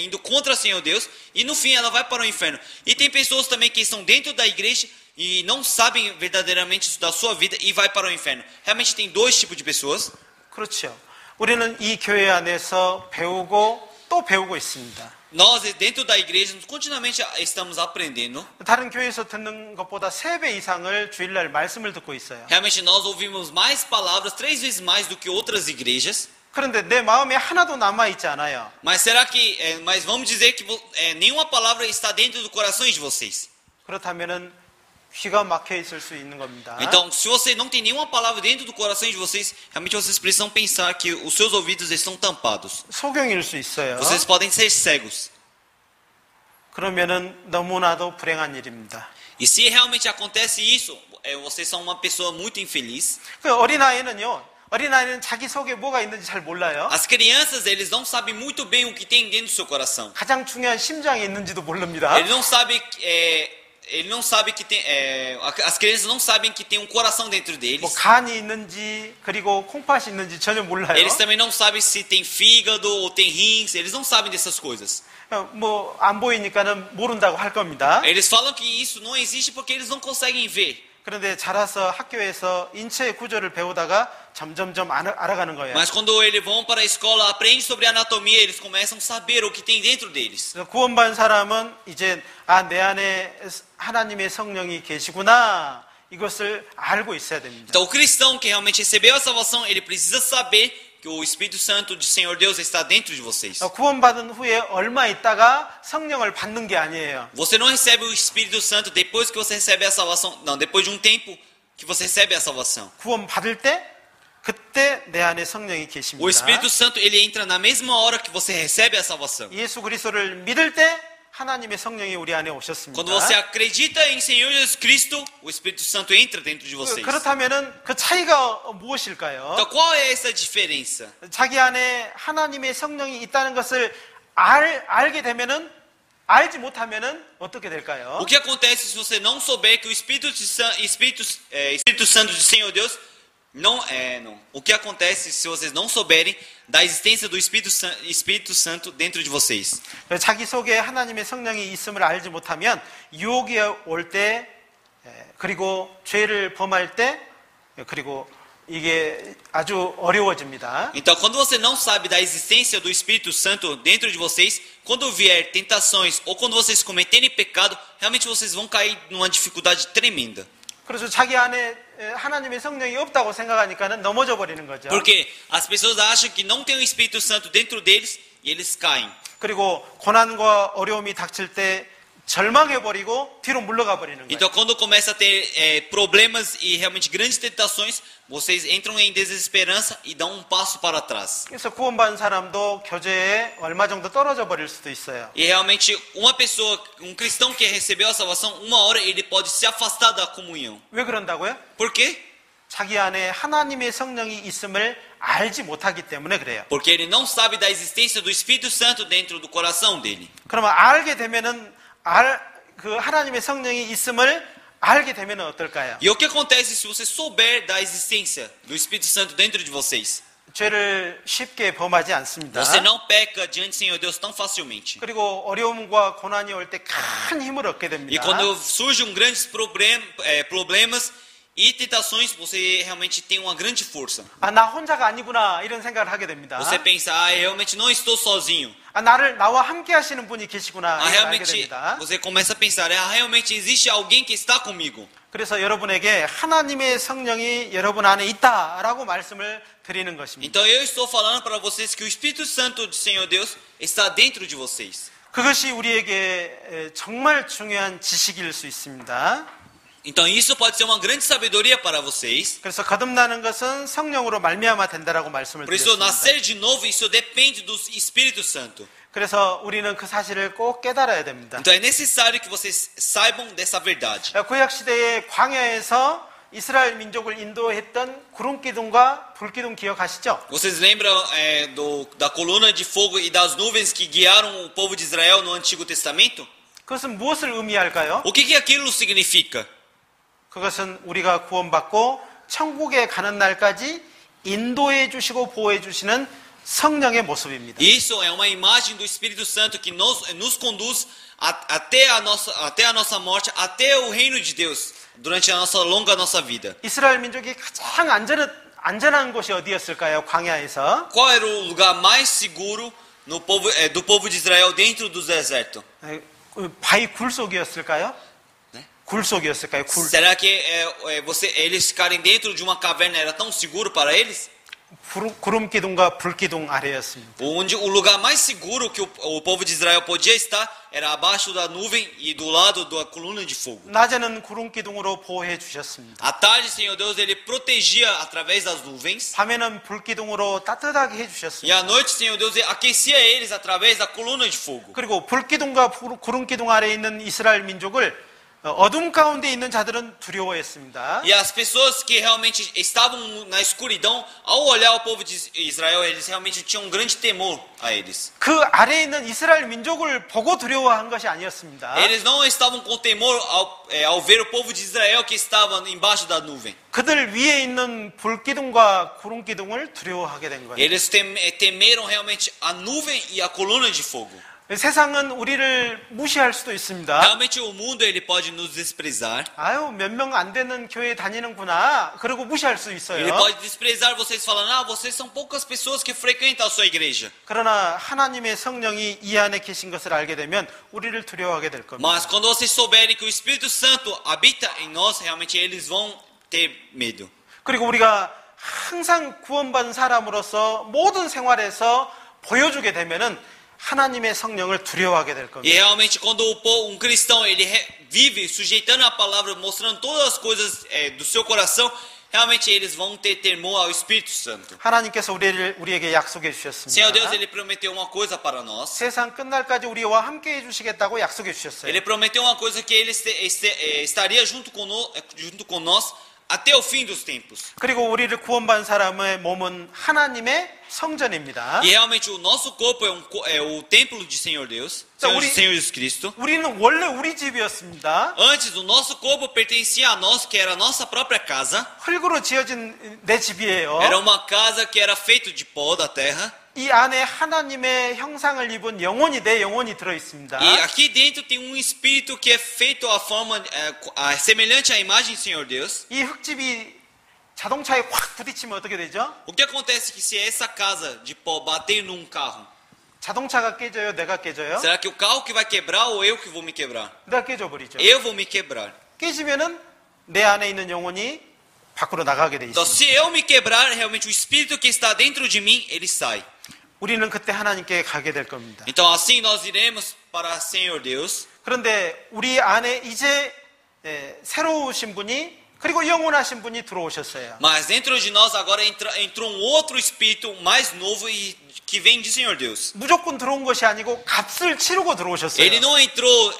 indo contra o Senhor Deus e no fim ela vai para o inferno. E tem pessoas também que estão dentro da igreja e não sabem verdadeiramente da sua vida e vai para o inferno. Realmente tem dois tipos de pessoas. 그렇죠. 우리는 이 교회 안에서 배우고 또 배우고 있습니다. Nós dentro da igreja continuamente estamos aprendendo. 다른 교회에서 듣는 것보다 3배 이상을 주일날 말씀을 듣고 있어요. Realmente nós ouvimos mais palavras, 3 vezes mais do que outras igrejas. 그런데 내 마음에 하나도 남아 있지 않아요. Mas será que, mas vamos dizer que nenhuma palavra está dentro do coração de vocês? 그렇다면은 귀가 막혀 있을 수 있는 겁니다. Então, se você não tem nenhuma palavra dentro do coração de vocês, realmente vocês precisam pensar que os seus ouvidos estão tampados. 소경일 수 있어요. Vocês podem ser cegos. 그러면은 너무나도 불행한 일입니다. E se realmente acontece isso, vocês são uma pessoa muito infeliz. 그 어린아이는 자기 속에 뭐가 있는지 잘 몰라요. As crianças, eles não sabem muito bem o que tem dentro do seu coração. 가장 중요한 심장이 있는지도 모릅니다. Ele não sabe que tem. As crianças não sabem que tem um coração dentro 뭐 deles. 간이 있는지 그리고 콩팥이 있는지 전혀 몰라요. Eles também não sabem se tem fígado ou tem rins. Eles não sabem dessas coisas. 뭐 안 보이니까는 모른다고 할 겁니다. Eles falam que isso não existe porque eles não conseguem ver. 그런데 자라서 학교에서 인체 구조를 배우다가 점점점 알아가는 거예요. Mas quando eles vão para a escola, aprendem sobre anatomia, eles começam a saber o que tem dentro deles. 그래서 구원받은 사람은 이제 내 안에 하나님의 성령이 계시구나 이것을 알고 있어야 됩니다. Então o cristão que realmente recebeu a salvação, ele precisa saber que o Espírito Santo do Senhor Deus está dentro de vocês. 구원받은 후에 얼마 있다가 성령을 받는 게 아니에요. Você não recebe o Espírito Santo depois que você recebe a salvação. Não, depois de um tempo que você recebe a salvação. 구원받을 때 그때 내 안에 성령이 계십니다. O Espírito Santo, ele entra na mesma hora que você recebe a salvação. 예수 그리스도를 믿을 때 하나님의 성령이 우리 안에 오셨습니다. Quando você acredita em Senhor Jesus Cristo, o Espírito Santo entra dentro de vocês. 그렇다면은 그 차이가 무엇일까요? Então qual é essa diferença? 자기 안에 하나님의 성령이 있다는 것을 알게 되면은 알지 못하면은 어떻게 될까요? O que acontece se você não souber que o Espírito Santo do Senhor Deus não. O que acontece se vocês não souberem da existência do Espírito Santo dentro de vocês? 자기 속에 하나님의 성령이 있음을 알지 못하면 유혹이 올 때 그리고 죄를 범할 때 그리고 이게 아주 어려워집니다. Então, quando você não sabe da existência do Espírito Santo dentro de vocês, quando vier tentações ou quando vocês cometerem pecado, realmente vocês vão cair numa dificuldade tremenda. 그래서 자기 안에 하나님의 성령이 없다고 생각하니까는 넘어져 버리는 거죠. Porque as pessoas acham que não tem o Espírito Santo dentro deles e eles caem. 그리고 고난과 어려움이 닥칠 때 절망해버리고 뒤로 물러가 버리는 거예요. Então, quando começa a ter problemas e realmente grandes tentações, vocês entram em desesperança e dão um passo para trás. 그래서 구원받은 사람도 교제에 얼마 정도 떨어져 버릴 수도 있어요. E realmente, uma pessoa, um cristão que recebeu a salvação, uma hora ele pode se afastar da comunhão. 왜 그런다고요? Por quê? 자기 안에 하나님의 성령이 있음을 알지 못하기 때문에 그래요. Porque ele não sabe da existência do Espírito Santo dentro do coração dele. 그러면 알게 되면은 그 하나님의 성령이 있음을 알게 되면 어떨까요? E o que acontece se você souber da existência do Espírito Santo dentro de vocês? 죄를 쉽게 범하지 않습니다. Você não peca diante do Senhor Deus tão facilmente. 그리고 어려움과 고난이 올 때 큰 힘을 얻게 E 됩니다. quando surgem grandes problemas e tentações, você realmente tem uma grande força. 나 혼자가 아니구나 이런 생각을 하게 됩니다. Você pensa, realmente não estou sozinho. 나와 함께 하시는 분이 계시구나 이걸 알게 Realmente, 됩니다. você começa a pensar, realmente existe alguém que está comigo. 그래서 여러분에게 하나님의 성령이 여러분 안에 있다라고 말씀을 드리는 것입니다. Então eu estou falando para vocês que o Espírito Santo do Senhor Deus está dentro de vocês. 그것이 우리에게 정말 중요한 지식일 수 있습니다. Então isso pode ser uma grande sabedoria para vocês. 그래서 거듭나는 것은 성령으로 말미암아 된다라고 말씀을 Por isso, 드렸습니다. nascer de novo, isso depende do Espírito Santo. 그래서 우리는 그 사실을 꼭 깨달아야 됩니다. Então é necessário que vocês saibam dessa verdade. 구약 시대의 광야에서 이스라엘 민족을 인도했던 구름 기둥과 불 기둥 기억하시죠? Vocês lembram da coluna de fogo e das nuvens que guiaram o povo de Israel no Antigo Testamento? 그것은 무엇을 의미할까요? O que aquilo significa? 그것은 우리가 구원받고 천국에 가는 날까지 인도해 주시고 보호해 주시는 성령의 모습입니다. Isso é uma imagem do Espírito Santo que nos conduz até a nossa morte, até o reino de Deus, durante a nossa vida. 이스라엘 민족이 가장 안전한 곳이 어디였을까요? 광야에서. Qual era o lugar mais seguro do povo de Israel dentro do deserto? 바위 굴 속이었을까요? 네? 굴 속이었을까요? 굴. Será que eles ficarem dentro de uma caverna era tão seguro para eles? 구름 기둥과 불 기둥 아래였습니다. Onde o lugar mais seguro que o povo de Israel podia estar era abaixo da nuvem e do lado da coluna de fogo. 낮에는 구름 기둥으로 보호해 주셨습니다. À tarde, Senhor Deus, ele protegia através das nuvens. 밤에는 불 기둥으로 따뜻하게 해 E 주셨습니다. à noite, Senhor Deus, ele aquecia eles através da coluna de fogo. 그리고 불 기둥과 구름 기둥 아래에 있는 이스라엘 민족을 어둠 가운데 있는 자들은 두려워했습니다. E as pessoas que realmente estavam na escuridão, ao olhar o povo de Israel, eles realmente tinham um grande temor a eles. 그 아래에 있는 이스라엘 민족을 보고 두려워한 것이 아니었습니다. Eles não estavam com temor ao ver o povo de Israel que estava embaixo da nuvem. 그들 위에 있는 불 기둥과 구름 기둥을 두려워하게 된 거예요. Eles temeram realmente a nuvem e a coluna de fogo. 세상은 우리를 무시할 수도 있습니다. Realmente o mundo ele pode nos desprezar. 아유, 몇 명 안 되는 교회 다니는구나. 그러고 무시할 수 있어요. Ele pode desprezar vocês falando, vocês são poucas pessoas que frequentam a sua igreja. 그러나 하나님의 성령이 이 안에 계신 것을 알게 되면 우리를 두려워하게 될 겁니다. Mas quando vocês souberem que o Espírito Santo habita em nós, realmente eles vão ter medo. 그리고 우리가 항상 구원받은 사람으로서 모든 생활에서 보여주게 되면은 하나님의 성령을 두려워하게 될 E 겁니다. realmente quando um cristão ele vive sujeitando a palavra, mostrando todas as coisas do seu coração, realmente eles vão ter temor ao Espírito Santo. 하나님께서 우리에게 약속해 Senhor Deus, 주셨습니다. ele prometeu uma coisa para nós. 세상 끝날까지 우리와 함께 해주시겠다고 약속해 주셨어요. Ele prometeu uma coisa que ele estaria junto com nós até o fim dos tempos. 그리고 우리를 구원받은 사람의 몸은 하나님의 성전입니다. E realmente o nosso corpo é o templo de Senhor Deus, Senhor Jesus Cristo. 우리는 원래 우리 집이었습니다. Antes o nosso corpo pertencia a nós, que era a nossa própria casa. 흙으로 지어진 내 집이에요. Era uma casa que era feita de pó da terra. 이 안에 하나님의 형상을 입은 영혼이 내 영혼이 들어 있습니다. E aqui dentro tem um espírito que é feito à forma semelhante à imagem do Senhor Deus. 이 흙집이 자동차에 확 부딪히면 어떻게 되죠? O que acontece que se essa casa de pó bater num carro, 자동차가 깨져요? 내가 깨져요? será que o carro que vai quebrar ou eu que vou me quebrar? 내가 깨져버리죠. Eu vou me quebrar. 깨지면은 내 안에 있는 영혼이 밖으로 나가게 돼 Então, 있습니다. se eu me quebrar, realmente o espírito que está dentro de mim, ele sai. 우리는 그때 하나님께 가게 될 겁니다. Então, assim nós iremos para Senhor Deus. 그런데 우리 안에 이제 새로우신 분이 그리고 영원하신 분이 들어오셨어요. Mas dentro de nós agora entrou um outro espírito mais novo e que vem de Senhor Deus. 무조건 들어온 것이 아니고 값을 치르고 들어오셨어요. Ele não entrou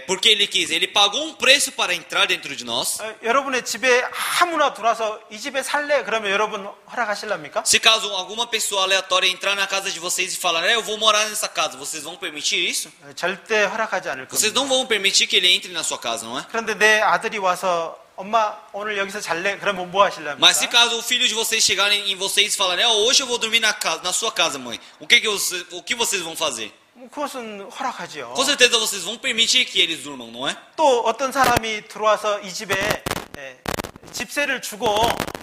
porque ele quis, ele pagou um preço para entrar dentro de nós. 여러분의 집에 아무나 들어와서 이 집에 살래? 그러면 여러분 허락하실랍니까? Se caso alguma pessoa aleatória entrar na casa de vocês e falar, eu vou morar nessa casa, vocês vão permitir isso? 절대 허락하지 않을 Vocês 겁니다. não vão permitir que ele entre na sua casa, não é? 그런데 내 아들이 와서 엄마 오늘 여기서 잘래? 그러면 뭐 하실랍니까? Mas se caso o filho de vocês chegarem em vocês e falarem, hoje eu vou dormir na sua casa, mãe, o que vocês vão fazer? 그것은 허락하죠. Com certeza vocês vão permitir que eles durmam, não é? 또 어떤 사람이 들어와서 이 집에 집세를 주고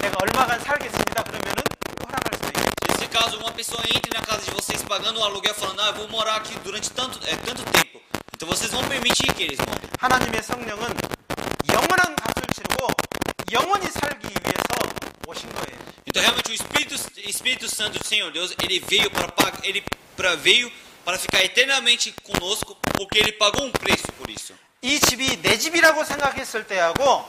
내가 얼마간 살겠습니다. 그러면은 허락할 수도 있겠죠. Se caso uma pessoa entre na casa de vocês pagando um aluguel falando, eu vou morar aqui durante tanto tempo, então vocês vão permitir que eles morem. 하나님의 성령은 영원한 값을 치르고 영원히 살기 위해서 오신 거예요. Então realmente o Espírito Santo do Senhor Deus, ele veio para ficar eternamente conosco, porque ele pagou um preço por isso. 이 집이 내 집이라고 생각했을 때하고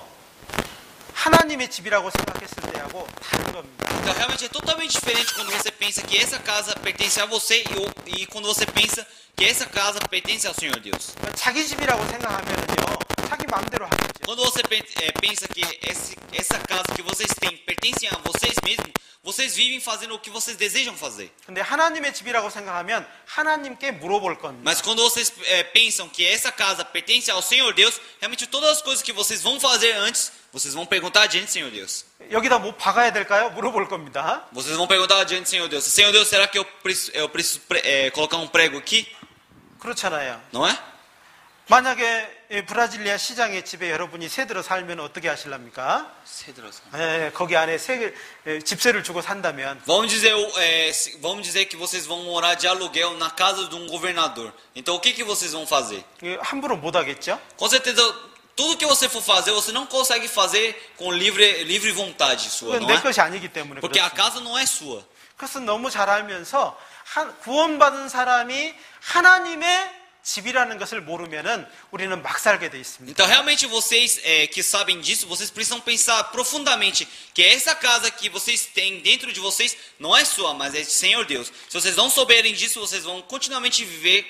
하나님의 집이라고 생각했을 때하고 다른 겁니다. Então realmente é totalmente diferente quando você pensa que essa casa pertence a você e quando você pensa que essa casa pertence ao Senhor Deus. 자기 집이라고 생각하면은요, 자기 마음대로 하겠죠. Quando você pensa que essa casa que vocês têm pertence a vocês mesmos, vocês vivem fazendo o que vocês desejam fazer. 근데 하나님의 집이라고 생각하면 하나님께 물어볼 겁니다. Mas quando vocês pensam que essa casa pertence ao Senhor Deus, realmente todas as coisas que vocês vão fazer antes, vocês vão perguntar diante do Senhor Deus. 여기다 뭐 박아야 될까요? 물어볼 겁니다. Vocês vão perguntar diante do Senhor Deus. Senhor Deus, será que eu preciso colocar um prego aqui? 그렇잖아요. Não é? 만약에 브라질리아 시장의 집에 여러분이 새들어 살면 어떻게 하실랍니까? 거기 안에 집세를 주고 산다면 Vamos dizer que vocês vão morar de aluguel na casa de um governador. Então o que vocês vão fazer? 함부로 못 하겠죠? Com certeza tudo que você for fazer, você não consegue fazer com livre vontade sua, 그건 não 내 é? 것이 아니기 때문에 Porque a 그렇습니다. casa não é sua. 그것은 너무 잘 알면서 구원받은 사람이 하나님의 집이라는 것을 모르면은 우리는 막 살게 돼 있습니다. Então, realmente, vocês que sabem disso, vocês precisam pensar profundamente que essa casa que vocês têm dentro de vocês não é sua, mas é de Senhor Deus. Se vocês não souberem disso, vocês vão continuamente viver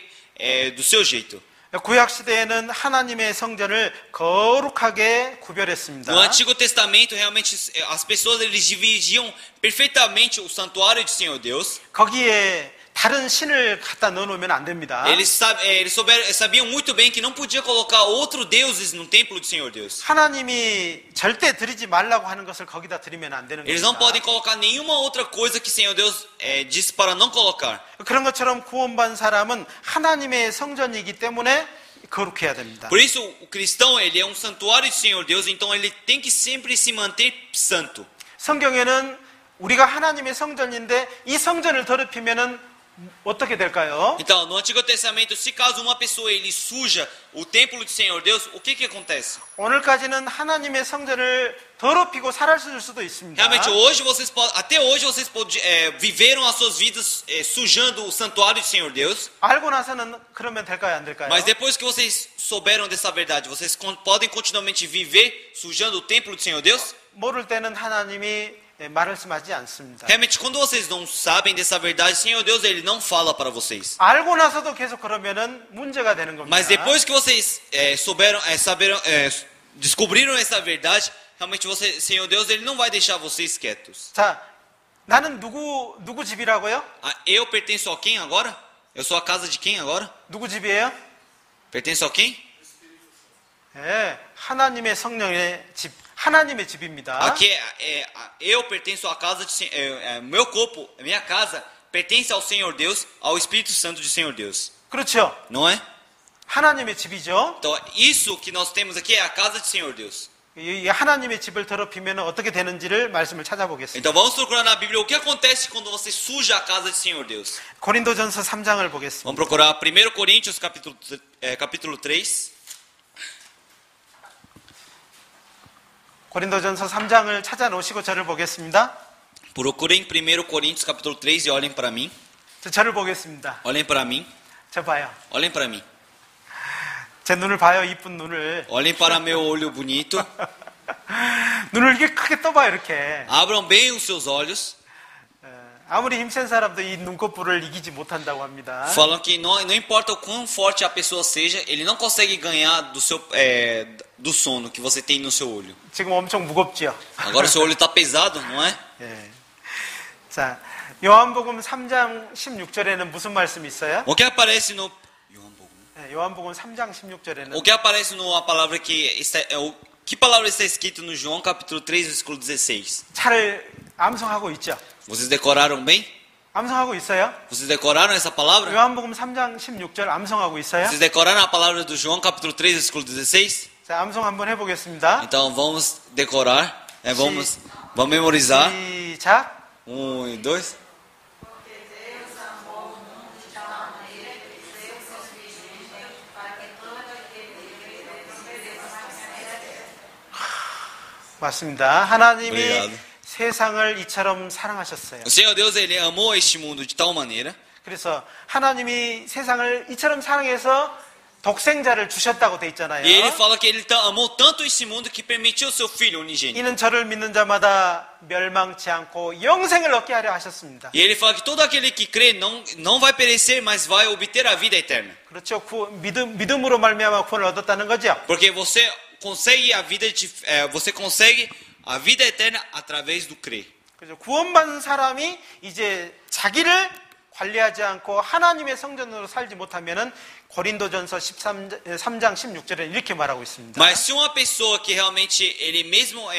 do seu jeito. 구약 시대에는 하나님의 성전을 거룩하게 구별했습니다. No Antigo Testamento, realmente, as pessoas eles dividiam perfeitamente o santuário de Senhor Deus. 거기에 다른 신을 갖다 넣어놓으면 안 됩니다. Eles sabiam muito bem que não podia colocar outros deuses no templo do Senhor Deus. 하나님이 절대 드리지 말라고 하는 것을 거기다 드리면 안 되는 Eles não 겁니다. podem colocar nenhuma outra coisa que Senhor Deus disse para não colocar. 그런 것처럼 구원받은 사람은 하나님의 성전이기 때문에 거룩해야 됩니다. Por isso, o cristão ele é um santuário do Senhor Deus, então ele tem que sempre se manter santo. 성경에는 우리가 하나님의 성전인데 이 성전을 더럽히면은 어떻게 될까요? Então, no Antigo Testamento, se caso uma pessoa ele suja o templo do Senhor Deus, o que acontece? 오늘까지는 하나님의 성전을 더럽히고 살았을 수도 있습니다. Realmente, até hoje vocês viveram as suas vidas sujando o santuário do Senhor Deus. 알고 나서는 그러면 될까요, 안 될까요? Mas depois que vocês souberam dessa verdade, vocês podem continuamente viver sujando o templo do Senhor Deus? 모를 때는 하나님이 말씀하지 않습니다. Realmente, quando vocês não sabem dessa verdade, Senhor Deus, Ele não fala para vocês. 알고 나서도 계속 그러면은 문제가 되는 겁니다. Mas depois que vocês descobriram essa verdade, realmente, Senhor Deus, Ele não vai deixar vocês quietos. 자, 나는 누구 집이라고요? Eu pertenço a quem agora? Eu sou a casa de quem agora? 누구 집이에요? Pertenço a quem? 예, 하나님의 성령의 집, 하나님의 집입니다. Aqui eu pertenço à casa de meu corpo, minha casa pertence ao Senhor Deus, ao Espírito Santo de Senhor Deus. 그렇죠. Não é? 하나님의 집이죠. Então, isso que nós temos aqui é a casa de Senhor Deus. 이 하나님의 집을 더럽히면 어떻게 되는지를 말씀을 찾아보겠습니다. Então vamos procurar na Bíblia o que acontece quando você suja a casa de Senhor Deus. 고린도전서 3장을 보겠습니다. Vamos procurar 1 Coríntios capítulo 3. 고린도전서 3장을 찾아놓으시고 저를 보겠습니다. Procurem 1 Coríntios capítulo 3 e olhem para mim. 저를 보겠습니다. Olhem para mim. 저 봐요. Olhem para mim. 제 눈을 봐요. 이쁜 눈을. Olhem para meu olho bonito. 눈을 이렇게 크게 떠봐요. 이렇게. Abram bem os seus olhos. 아무리 힘센 사람도 이 눈꺼풀을 이기지 못한다고 합니다. Falam que não importa o quão forte a pessoa seja, ele não consegue ganhar do sono que você tem no seu olho. 지금 엄청 무겁지요? Agora o seu olho está pesado, não é? 예. 자, 요한복음 3장 16절에는 무슨 말씀이 있어요? O que aparece no 요한복음 3장 16절에는 O que aparece numa palavra que palavra está escrito no João capítulo 3 versículo 16? 잘 암송하고 있죠? Vocês decoraram bem? 암송하고 있어요? Vocês decoraram essa palavra? 요한복음 3장 16절 암송하고 있어요? Vocês decoraram a palavra do João capítulo 3 versículo 16? 자, 암송 한번 해보겠습니다. Então vamos decorar, vamos memorizar. 시작. 1 e 2. 맞습니다. 하나님이 Obrigado. 세상을 이처럼 사랑하셨어요. O Senhor Deus ele amou este mundo de tal maneira. 그래서 하나님이 세상을 이처럼 사랑해서 독생자를 주셨다고 돼 있잖아요. E ele fala que ele amou tanto este mundo que permitiu seu filho unigênito. 이는 저를 믿는 자마다 멸망치 않고 영생을 얻게 하려 하셨습니다. E ele fala que todo aquele que crê não vai perecer, mas vai obter a vida eterna. 그렇죠. 믿음으로 말미암아 구원을 얻었다는 거죠. Porque você consegue a vida eterna através do crer. 그래서 구원받은 사람이 이제 자기를 관리하지 않고 ha나님의 성전으로 살지 못하면은 고린도전서 3장 16절에 이렇게 말하고 있습니다. Mas se uma pessoa que realmente ele mesmo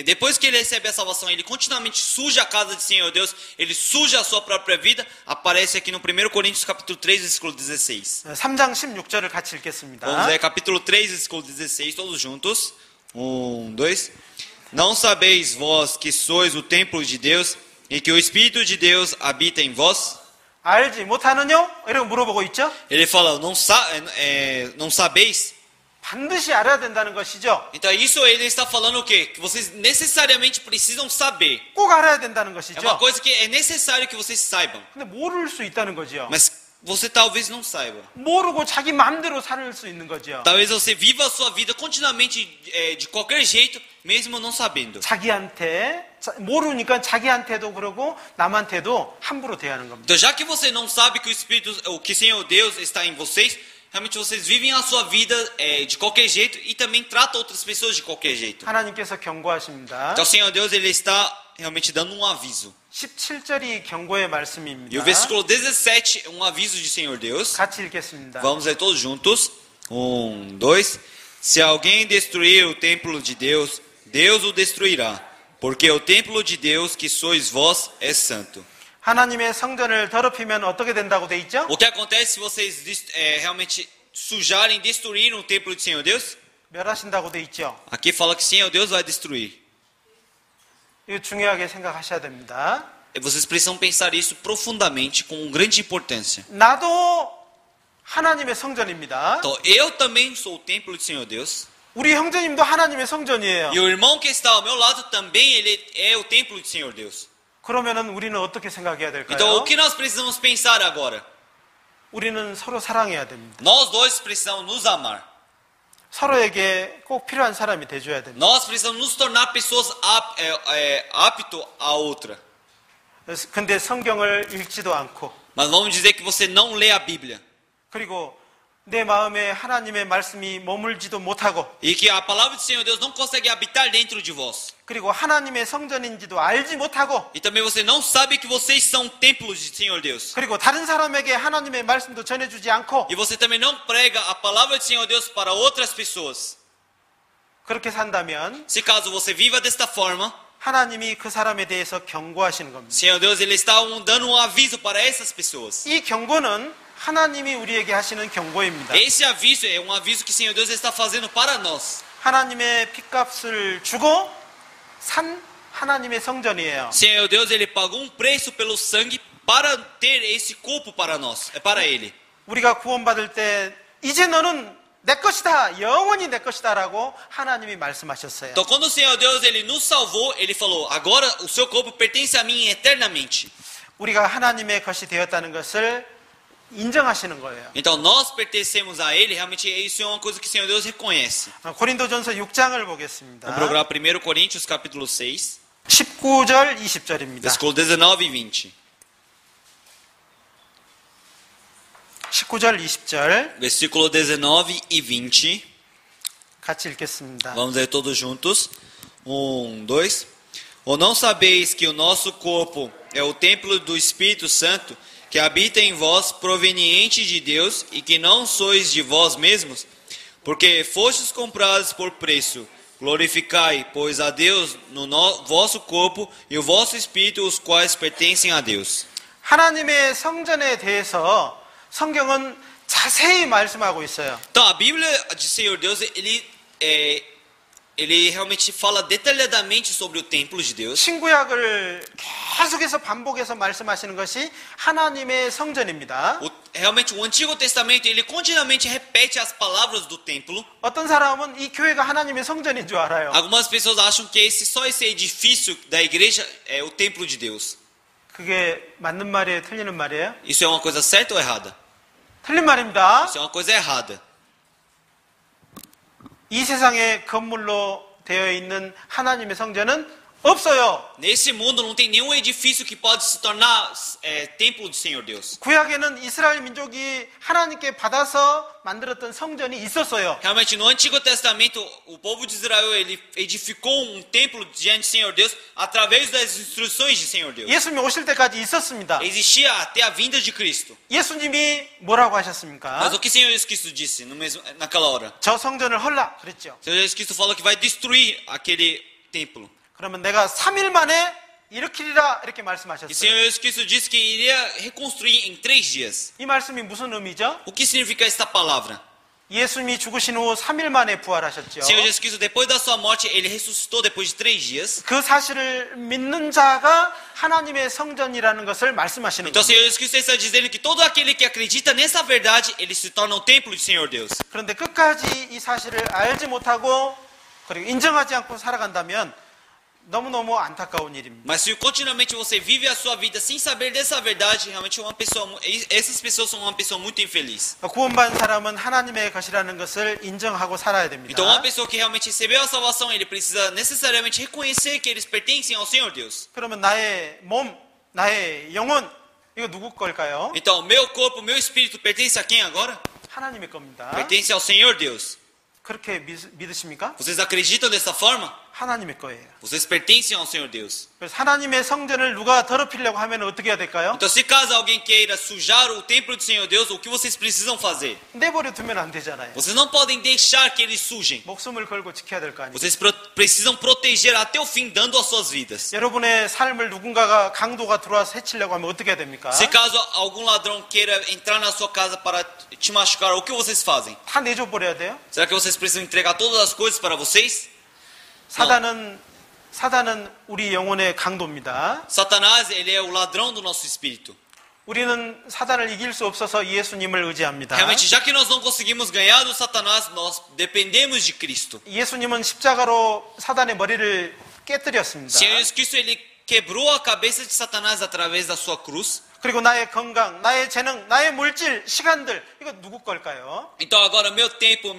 depois que ele recebe a salvação, ele continuamente suja a casa do Senhor Deus, ele suja a sua própria vida, aparece aqui no 1 Coríntios capítulo 3 versículo 16. 3장 16절을 같이 읽겠습니다. Vamos ler capítulo 3 versículo 16 todos juntos. 1, 2. Não sabeis vós que sois o templo de Deus e que o Espírito de Deus habita em vós? 알지 못하느뇨? 이렇게 물어보고 있죠. Ele fala, não sabeis? 반드시 알아야 된다는 것이죠. Então isso ele está falando o quê? Que vocês necessariamente precisam saber. 꼭 알아야 된다는 É 것이죠. uma coisa que é necessário que vocês saibam. 근데 모를 수 있다는 거죠. Mas você talvez não saiba. 모르고 자기 마음대로 살 수 있는 거죠. Talvez você viva a sua vida continuamente de qualquer jeito, mesmo não sabendo. 자기한테 모르니까 자기한테도 그러고 남한테도 함부로 대하는 겁니다. Então, já que você não sabe que o Senhor Deus está em vocês, realmente vocês vivem a sua vida de qualquer jeito e também tratam outras pessoas de qualquer jeito. 하나님께서 경고하십니다. Então, o Senhor Deus ele está realmente dando um aviso. 17절이 경고의 E o 말씀입니다. versículo 17 é um aviso de Senhor Deus. 같이 읽겠습니다. Vamos ler todos juntos. 1, 2. Se alguém destruir o templo de Deus, Deus o destruirá, porque o templo de Deus que sois vós é santo. 하나님의 성전을 더럽히면 어떻게 된다고 돼 있죠? O que acontece se vocês realmente sujarem, destruírem o templo do Senhor Deus? 멸하신다고 돼 있죠. Aqui fala que o Senhor Deus vai destruir. 이거 중요하게 생각하셔야 됩니다. E vocês precisam pensar isso profundamente, com grande importância. 나도 하나님의 성전입니다. Então, eu também sou o templo do Senhor Deus. 우리 형제님도 하나님의 성전이에요. E o irmão que está ao meu lado também ele é o templo do Senhor Deus. 그러면은 우리는 어떻게 생각해야 될까요? Então, o que nós precisamos pensar agora? 우리는 서로 사랑해야 됩니다. Nós dois precisamos nos amar. 서로에게 꼭 필요한 사람이 돼줘야 됩니다. Nós precisamos nos tornar pessoas apto a outra. 근데 성경을 읽지도 않고 Mas vamos dizer que você não lê a Bíblia. 그리고 내 마음에 하나님의 말씀이 머물지도 못하고 E que a palavra do Senhor Deus não consegue habitar dentro de vós. 그리고 하나님의 성전인지도 알지 못하고 E também você não sabe que vocês são templos de Senhor Deus. 그리고 다른 사람에게 하나님의 말씀도 전해주지 않고 E você também não prega a palavra do Senhor Deus para outras pessoas. 그렇게 산다면 Se caso você viva desta forma, 하나님이 그 사람에 대해서 경고하시는 겁니다. Senhor Deus ele está dando um aviso para essas pessoas. 이 경고는 하나님이 우리에게 하시는 경고입니다. Esse aviso é um aviso que o Senhor Deus está fazendo para nós. 하나님의 핏값을 주고 산 하나님의 성전이에요. Senhor Deus ele pagou um preço pelo sangue para ter esse corpo para nós, é para ele. 우리가 구원받을 때 이제 너는 내 것이다, 영원히 내 것이다라고 하나님이 말씀하셨어요. Então quando o Senhor Deus ele nos salvou, ele falou: "Agora o seu corpo pertence a mim eternamente." 우리가 하나님의 것이 되었다는 것을 인정하시는 거예요. Então nós pertencemos a ele, realmente isso é uma coisa que o Senhor Deus reconhece. 고린도전서 6장을 보겠습니다. Vamos procurar 1 Coríntios capítulo 6, 19절 20절입니다. versículo 19 e 20. 19절 20절 Versículo 19 e 20. 같이 읽겠습니다. Vamos ler todos juntos. 1, 2. Ou não sabeis que o nosso corpo é o templo do Espírito Santo, que habita em vós, proveniente de Deus, e que não sois de vós mesmos? Porque fostes comprados por preço. Glorificai, pois, a Deus no vosso corpo e o vosso espírito, os quais pertencem a Deus. 하나님의 성전에 대해서 성경은 자세히 말씀하고 있어요. Então, a Bíblia de Senhor Deus, ele realmente fala detalhadamente sobre o templo de Deus. 신구약을 계속해서 반복해서 말씀하시는 것이 하나님의 성전입니다. Realmente, o Antigo Testamento, ele continuamente repete as palavras do templo. 어떤 사람은 이 교회가 하나님의 성전인 줄 알아요. Algumas pessoas acham que só esse edifício da igreja é o templo de Deus. 그게 맞는 말이에요? 틀리는 말이에요? Isso é uma coisa certa ou errada? 틀린 말입니다. Isso é uma coisa errada. 이 세상에 건물로 되어 있는 하나님의 성전은 없어요. Nesse mundo não tem nenhum edifício que pode se tornar templo do Senhor Deus. 구약에는 이스라엘 민족이 하나님께 받아서 만들었던 성전이 있었어요. Realmente, no Antigo Testamento, o povo de Israel ele edificou um templo diante do Senhor Deus através das instruções de Senhor Deus. 예수님이 오실 때까지 있었습니다. Existia até a vinda de Cristo. 예수님이 뭐라고 하셨습니까? Mas o que o Senhor Jesus Cristo disse naquela hora? 저 성전을 헐라 그랬죠. O Senhor Jesus Cristo falou que vai destruir aquele templo. 그러면 내가 3일 만에 일으키리라 이렇게 E o 말씀하셨어요. Senhor Jesus Cristo disse que iria reconstruir em 3 dias. 이 말씀이 무슨 의미죠? O que significa esta palavra? 예수님이 죽으신 후 3일 만에 부활하셨죠. Senhor Jesus Cristo, depois da sua morte, ele ressuscitou depois de 3 dias. 그 사실을 믿는 자가 하나님의 성전이라는 것을 말씀하시는 Então, 겁니다. Senhor Jesus Cristo está dizendo que todo aquele que acredita nessa verdade, ele se torna o templo do Senhor Deus. 그런데 끝까지 이 사실을 알지 못하고 그리고 인정하지 않고 살아간다면 너무너무 안타까운 일입니다. Mas se continuamente você vive a sua vida sem saber dessa verdade, realmente essas pessoas são uma pessoa muito infeliz. 구원받은 사람은 하나님의 것이라는 것을 인정하고 살아야 됩니다. Então, uma pessoa que realmente recebeu a salvação, ele precisa necessariamente reconhecer que eles pertencem ao Senhor Deus. 그러면 나의 몸, 나의 영혼 이거 누구 걸까요? Então, meu corpo, meu espírito pertence a quem agora? 하나님의 겁니다. Pertence ao Senhor Deus. 그렇게 믿으십니까? Vocês acreditam dessa forma? 하나님의 거예요. Vocês pertencem ao Senhor Deus. 그래서 하나님의 성전을 누가 더럽히려고 하면 어떻게 해야 될까요? Então, se caso alguém queira sujar o templo do Senhor Deus, o que vocês precisam fazer? 내버려 두면 안 되잖아요. Vocês não podem deixar que eles sujem. 목숨을 걸고 지켜야 될 거 아니에요. Vocês precisam proteger até o fim, dando as suas vidas. 여러분의 삶을 누군가가 강도가 들어와서 해치려고 하면 어떻게 해야 됩니까? Se caso algum ladrão queira entrar na sua casa para te machucar, o que vocês fazem? 다 내줘 버려야 돼요? Será que vocês precisam entregar todas as coisas para vocês? 사단은 우리 영혼의 강도입니다. Satanás, ele é o ladrão do nosso espírito. 우리는 사단을 이길 수 없어서 예수님을 의지합니다. Realmente, já que nós não conseguimos ganhar do Satanás, nós dependemos de Cristo. 예수님은 십자가로 사단의 머리를 깨뜨렸습니다. Senhor Jesus Cristo, ele quebrou a cabeça de Satanás através da sua cruz. 그리고 나의 건강, 나의 재능, 나의 물질, 시간들 이거 누구 걸까요? Então agora meu tempo,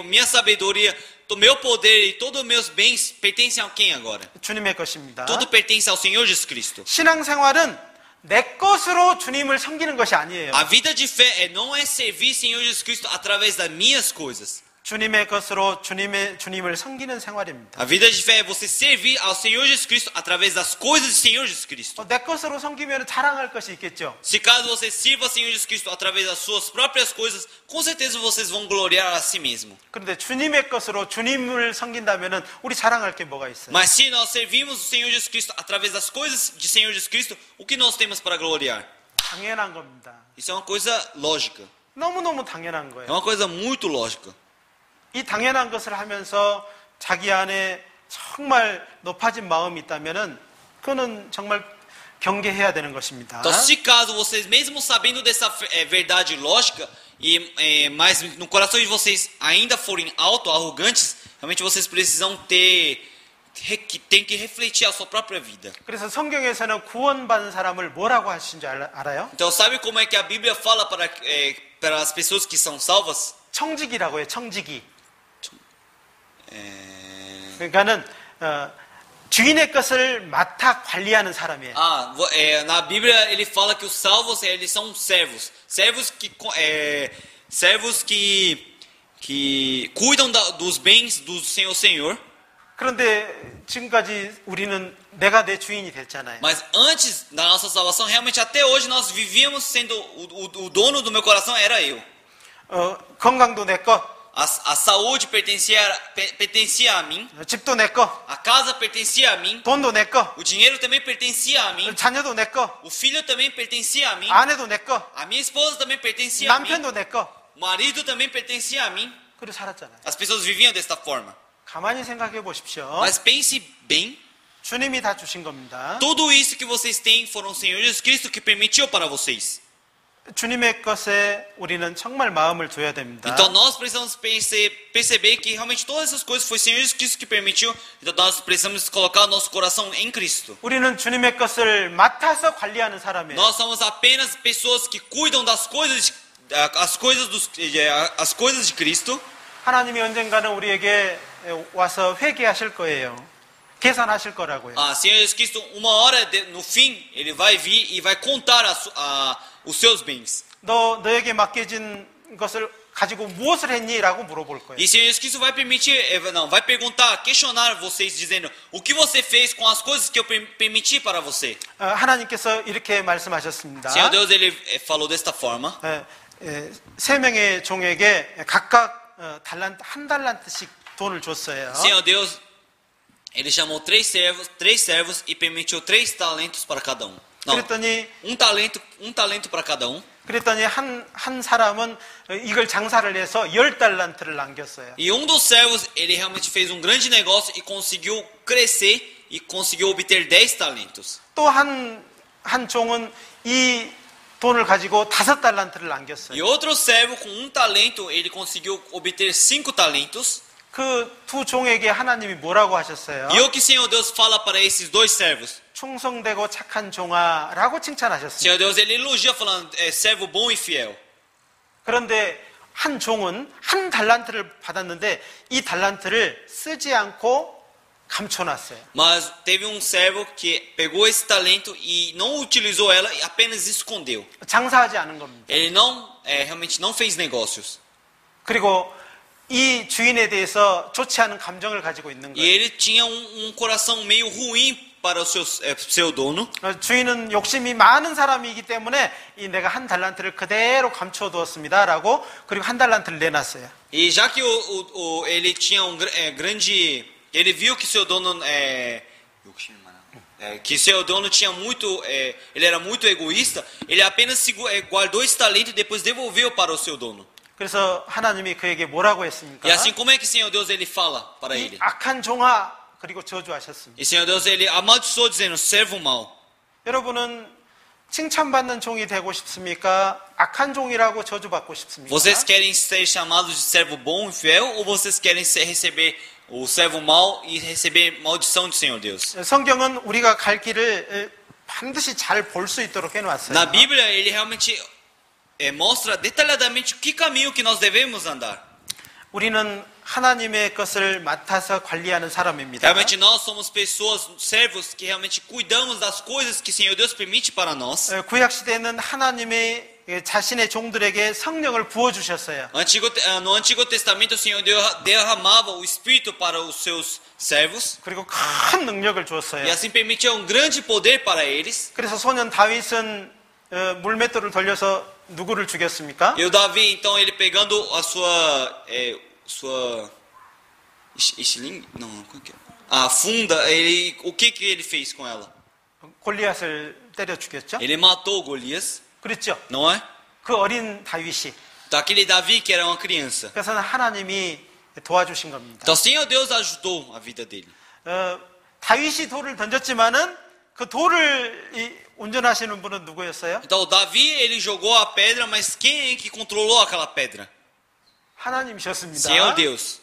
minha sabedoria, o meu poder e todos os meus bens pertencem a quem agora? 주님의 것입니다. Tudo pertence ao Senhor Jesus Cristo. 신앙생활은 내 것으로 주님을 섬기는 것이 아니에요. A vida de fé não é servir Senhor Jesus Cristo através das minhas coisas. 주님의 것으로 주님을 섬기는 생활입니다. A vida de fé é você servir ao Senhor Jesus Cristo através das coisas do Senhor Jesus Cristo. 내 것으로 섬기면 자랑할 것이 있겠죠. Se caso você sirva ao Senhor Jesus Cristo através das suas próprias coisas, com certeza vocês vão gloriar a si mesmo. 그런데 주님의 것으로 주님을 섬긴다면 우리 자랑할 게 뭐가 있어요? Mas se nós servimos o Senhor Jesus Cristo através das coisas de Senhor Jesus Cristo, o que nós temos para gloriar? 당연한 겁니다. Isso é uma coisa lógica. 너무너무 당연한 É 거예요. uma coisa muito lógica. 이 당연한 것을 하면서 자기 안에 정말 높아진 마음이 있다면 그거는 정말 경계해야 되는 것입니다. Então, se caso vocês, mesmo sabendo dessa verdade lógica, mas no coração de vocês ainda forem arrogantes, realmente vocês precisam tem que refletir a sua própria vida. 그래서 성경에서는 구원받은 사람을 뭐라고 하신 줄 알아요? Então, sabe como é que a Bíblia fala para as pessoas que são salvas? 청지기라고 해요. 청지기. 그러니까는 주인의 것을 맡아 관리하는 사람이에요. Na Bíblia ele fala que os salvos eles são servos, servos que cuidam dos bens do Senhor. 그런데 지금까지 우리는 내가 내 주인이 됐잖아요. Mas antes da nossa salvação, realmente até hoje nós vivíamos sendo o dono do meu coração era eu. 건강도 내 거, A saúde pertencia a mim. 집도 내 거, A casa pertencia a mim. 돈도 내 거, O dinheiro também pertencia a mim. 자녀도 내 거, O filho também pertencia a mim. 아내도 내 거, A minha esposa também pertencia a mim. 남편도 내 거. O marido também pertencia a mim. 그리고 살았잖아요. As pessoas viviam desta forma. 가만히 생각해 보십시오. Mas pense bem. 주님이 다 주신 겁니다. Tudo isso que vocês têm foram o Senhor Jesus Cristo que permitiu para vocês. 주님의 것에 우리는 정말 마음을 둬야 됩니다. Então nós precisamos perceber que realmente todas essas coisas foi o Senhor Jesus Cristo que permitiu. Então nós precisamos colocar o nosso coração em Cristo. 우리는 주님의 것을 맡아서 관리하는 사람이에요. Nós somos apenas pessoas que cuidam das coisas, as coisas de Cristo. 하나님이 언젠가는 우리에게 와서 회개하실 거예요. 계산하실 거라고요. Senhor Jesus Cristo, uma hora no fim, ele vai vir e vai contar os seus bens. 너에게 맡겨진 것을 가지고 무엇을 했니? 라고 물어볼 거예요. E Senhor Jesus Cristo vai vai perguntar, questionar vocês, dizendo, o que você fez com as coisas que eu permiti para você? 하나님께서 이렇게 말씀하셨습니다. Senhor Deus, ele falou desta forma. 세 명의 종에게 각각 한 달란트씩 돈을 줬어요. Senhor Deus, ele chamou três servos e permitiu 3 talentos para cada um. Não, 그랬더니 um talento para cada um. 그랬더니 한 사람은 이걸 장사를 해서 10달란트를 남겼어요. E um dos servos, ele realmente fez um grande negócio e conseguiu crescer e conseguiu obter 10 talentos. 또 한 종은 이 돈을 가지고 5달란트를 E 남겼어요. outro servo com um talento, ele conseguiu obter 5 talentos. 그 두 종에게 하나님이 뭐라고 하셨어요? E o que o Senhor Deus fala para esses dois servos? 충성되고 착한 종아라고 O 칭찬하셨습니다. Senhor Deus, ele elogia falando, servo bom e fiel. 그런데 한 종은 1달란트를 받았는데 이 달란트를 쓰지 않고 감춰놨어요. Mas teve um servo que pegou esse talento e não utilizou ela e apenas escondeu. 장사하지 않은 겁니다. Ele realmente não fez negócios. 그리고 이 주인에 대해서 좋지 않은 감정을 가지고 있는 E 거예요. ele tinha um coração meio ruim para o seu dono. 주인은 욕심이 많은 사람이기 때문에 내가 1달란트를 그대로 감춰두었습니다라고 그리고 1달란트를 내놨어요. E já que ele tinha grande, ele viu que seu dono que seu dono tinha muito, ele era muito egoísta, ele apenas guardou esse talento e depois devolveu para o seu dono. 그래서 하나님이 그에게 뭐라고 했습니까? E assim como é que o Senhor Deus ele fala para 이 ele? 악한 종아 그리고 저주하셨습니다. E o Senhor Deus ele amaldiçoou dizendo, servo mau. 여러분은 칭찬받는 종이 되고 싶습니까? 악한 종이라고 저주받고 싶습니까? Vocês querem ser chamados de servo bom e fiel ou vocês querem receber o servo mau e receber maldição do Senhor Deus? 성경은 우리가 갈 길을 반드시 잘 볼 수 있도록 해놨어요. Na Bíblia ele realmente mostra detalhadamente que caminho que nós devemos andar. 우리는 하나님의 것을 맡아서 관리하는 사람입니다. Realmente nós somos pessoas, servos que realmente cuidamos das coisas que o Senhor Deus permite para nós. 구약 시대에는 하나님의 자신의 종들에게 성령을 부어 주셨어요. No Antigo Testamento o Senhor derramava o Espírito para os seus servos 그리고 큰 능력을 e 주었어요. assim permitia um grande poder para eles. 그래서 소년 다윗은 물맷돌을 돌려서 누구를 죽였습니까? E o Davi, então, ele pegando a a funda, o que ele fez com ela? 골리앗을 때려 죽였죠. Ele matou Golias, 그렇죠. não é? 그 어린 다윗이. Daquele Davi que era uma criança. 그래서 하나님이 도와주신 겁니다. Então, o Senhor Deus ajudou a vida dele. 다윗이 돌을 던졌지만은 그 돌을 운전하시는 분은 누구였어요? Então, o Davi, ele jogou a pedra, mas quem é que controlou aquela pedra? 하나님이셨습니다. Senhor Deus.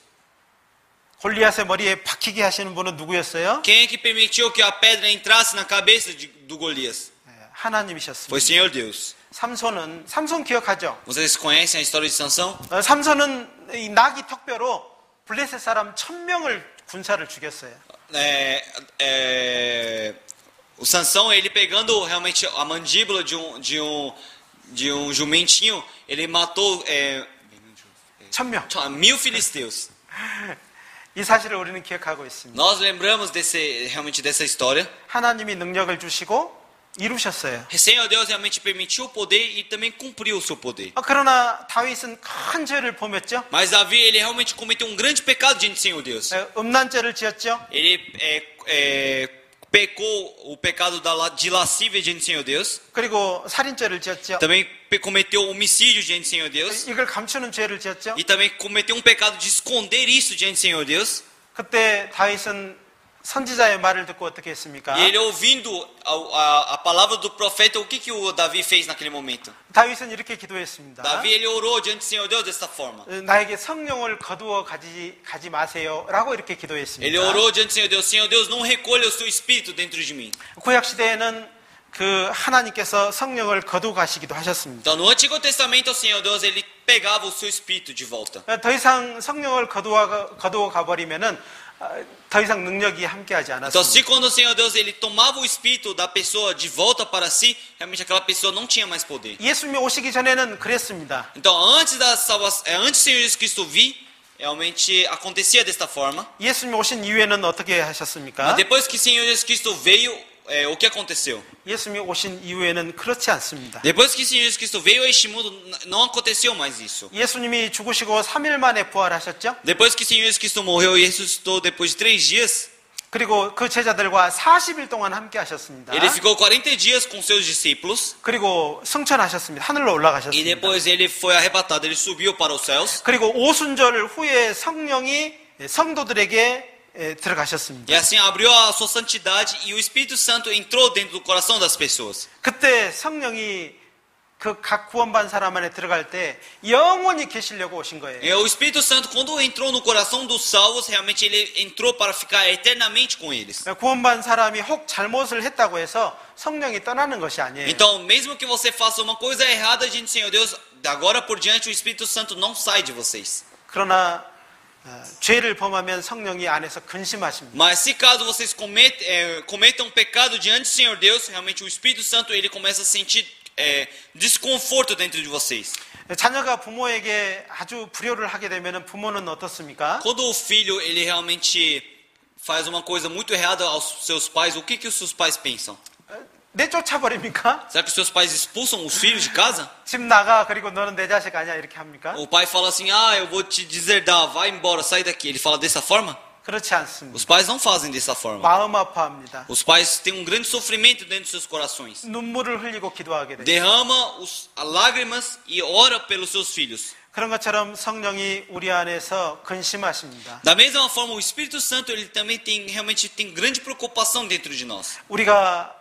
골리앗의 머리에 박히게 하시는 분은 누구였어요? Quem é que permitiu que a pedra entrasse na cabeça do Golias? 하나님이셨습니다. Foi o Senhor Deus. 삼손 기억하죠? Vocês conhecem a história de Sansão? 삼손은 이 나귀 턱뼈로 블레셋 사람 1000명을 군사를 죽였어요. O Sansão, ele pegando realmente a mandíbula de um jumentinho, ele matou 1000명. 1000 filisteus. 이 사실을 우리는 기억하고 있습니다. Nós lembramos realmente dessa história. 하나님이 능력을 주시고 이루셨어요. O Senhor Deus realmente permitiu o poder e também cumpriu o seu poder. 그러나 다윗은 큰 죄를 범했죠. Mas Davi, ele realmente cometeu um grande pecado diante do Senhor Deus. 음란죄를 지었죠. Ele pecou o pecado de lascívia diante do Senhor Deus. 그리고 살인죄를 지었죠. Também cometeu homicídio diante do Senhor Deus. 이걸 감추는 죄를 지었죠. E também cometeu um pecado de esconder isso diante do Senhor Deus. 그때 다윗은 선지자의 말을 듣고 어떻게 했습니까? E ele ouvindo a palavra do profeta, o que o Davi fez naquele momento? 다윗은 이렇게 기도했습니다. Davi, ele orou diante do Senhor Deus dessa forma. 나에게 성령을 거두어 가지 마세요라고 이렇게 기도했습니다. Ele orou diante do Senhor Deus, não recolha o seu espírito dentro de mim. 구약 시대에는 그 하나님께서 성령을 거두어 가시기도 하셨습니다. Então, no Antigo Testamento, o Senhor Deus, ele pegava o seu espírito de volta. 더 이상 성령을 거두어 가버리면은 더 이상 능력이 함께하지 Então, se 않았습니다. quando o Senhor Deus ele tomava o espírito da pessoa de volta para si, realmente aquela pessoa não tinha mais poder. 예수님이 오시기 전에는 그랬습니다. Então, antes da salvação, antes do Senhor Jesus Cristo vir, realmente acontecia desta forma. 예수님이 오신 이후에는 어떻게 하셨습니까? Depois que o Senhor Jesus Cristo veio, o que aconteceu? 예수님이 오신 이후에는 그렇지 않습니다. Depois que o Senhor Jesus Cristo veio a este mundo, não aconteceu mais isso. 예수님이 죽으시고 3일 만에 부활하셨죠? Depois que o Senhor Jesus Cristo morreu e ressuscitou depois de 3 dias, 그리고 그 제자들과 40일 동안 함께 하셨습니다. Ele ficou 40 dias com seus discípulos 그리고 승천하셨습니다. 하늘로 e 올라가셨습니다. depois ele foi arrebatado, ele subiu para os céus. 그리고 오순절 후에 성령이 성도들에게 들어가셨습니다. E assim abriu a sua santidade e o Espírito Santo entrou dentro do coração das pessoas. 그때 성령이 그 각 구원받은 사람 안에 들어갈 때 영원히 계시려고 오신 거예요. E o Espírito Santo, quando entrou no coração dos salvos, realmente ele entrou para ficar eternamente com eles. 구원받은 사람이 혹 잘못을 했다고 해서 성령이 떠나는 것이 아니에요. Então, mesmo que você faça uma coisa errada diante do Senhor Deus, da agora por diante o Espírito Santo não sai de vocês. 그러나 죄를 범하면 성령이 안에서 근심하십니다. Mas se caso vocês cometam um pecado diante do Senhor Deus, realmente o Espírito Santo ele começa a sentir desconforto dentro de vocês. 자녀가 부모에게 아주 불효를 하게 되면 부모는 어떻습니까? Quando o filho ele realmente faz uma coisa muito errada aos seus pais, o que os seus pais pensam? 내쫓아버립니까? Será que os seus pais expulsam os filhos de casa? 집 나가 그리고 너는 내 자식 아니야 이렇게 합니까? O pai fala assim, eu vou te deserdar, vai embora, sai daqui. Ele fala dessa forma? 그렇지 않습니다. Os pais não fazem dessa forma. 마음 아파합니다. Os pais têm um grande sofrimento dentro de seus corações. 눈물을 흘리고 기도하게 돼요. Derrama lágrimas e ora pelos seus filhos. 그런 것처럼 성령이 우리 안에서 근심하십니다. Da mesma forma, o Espírito Santo ele também realmente tem grande preocupação dentro de nós. 우리가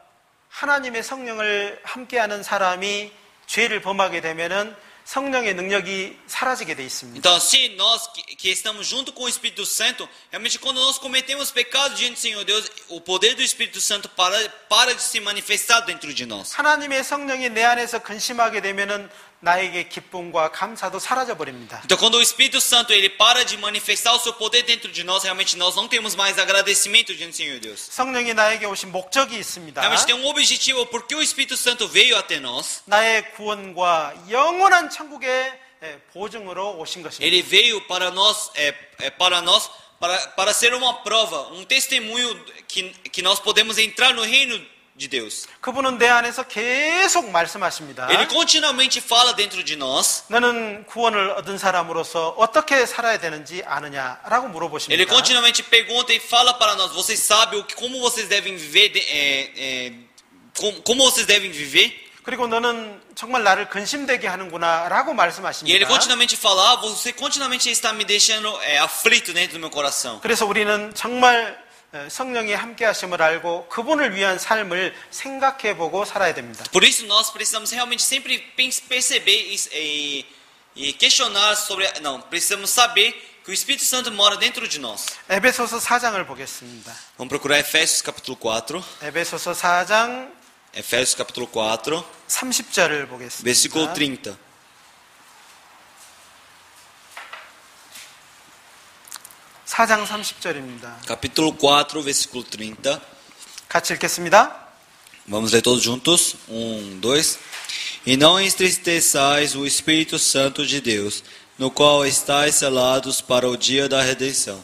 하나님의 성령을 함께하는 사람이 죄를 범하게 되면은 성령의 능력이 사라지게 돼 있습니다. Então, se nós que estamos junto com o Espírito Santo, realmente quando nós cometemos pecado diante do Senhor Deus, o poder do Espírito Santo para de se manifestar dentro de nós. 하나님의 성령이 내 안에서 근심하게 되면은 나에게 기쁨과 감사도 사라져 버립니다. Então, quando o Espírito Santo ele para de manifestar o seu poder dentro de nós, realmente nós não temos mais agradecimento diante do Senhor Deus. 성령이 나에게 오신 목적이 있습니다. Realmente tem um objetivo, porque o Espírito Santo veio até nós. 나의 구원과 영원한 천국의 보증으로 오신 것입니다. Ele veio para nós, para ser uma prova, um testemunho que nós podemos entrar no reino de Deus. 그분은 내 안에서 계속 말씀하십니다. Ele continuamente fala dentro de nós. 너는 구원을 얻은 사람으로서 어떻게 살아야 되는지 아느냐라고 물어보십니다. Ele continuamente pergunta e fala para nós. Vocês sabem como vocês devem viver? Como vocês devem viver? 그리고 너는 정말 나를 근심되게 하는구나라고 E ele 말씀하십니다. continuamente fala, você continuamente está me deixando aflito dentro do meu coração. 그래서 우리는 정말 성령이 함께 하심을 알고 그분을 위한 삶을 생각해보고 살아야 됩니다. Por isso nós precisamos realmente sempre perceber e questionar sobre, precisamos saber que o Espírito Santo mora dentro de nós. 에베소서 4장을 보겠습니다. Vamos procurar Efésios capítulo 4. 에베소서 4장 Efésios capítulo 4, 30절을 보겠습니다. versículo 30. 4장 30절입니다. Capítulo 4, versículo 30. 같이 읽겠습니다. Vamos ler todos juntos? 1, 2. E não entristeçais o Espírito Santo de Deus, no qual estáis selados para o dia da redenção.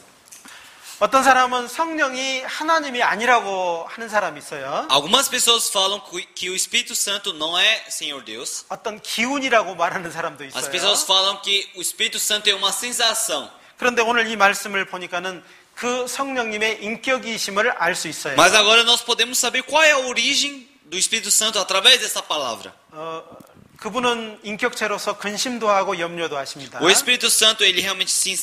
어떤 사람은 성령이 하나님이 아니라고 하는 사람이 있어요. Algumas pessoas falam que o Espírito Santo não é Senhor Deus. 어떤 기운이라고 말하는 사람도 As 있어요. pessoas falam que o Espírito Santo é uma sensação. 그런데 오늘 이 말씀을 보니까는 그 성령님의 인격이심을 알 수 있어요. Mas agora nós podemos saber qual é a origem do Espírito Santo através dessa palavra. 그분은 인격체로서 근심도 하고 염려도 하십니다. O Espírito Santo ele realmente se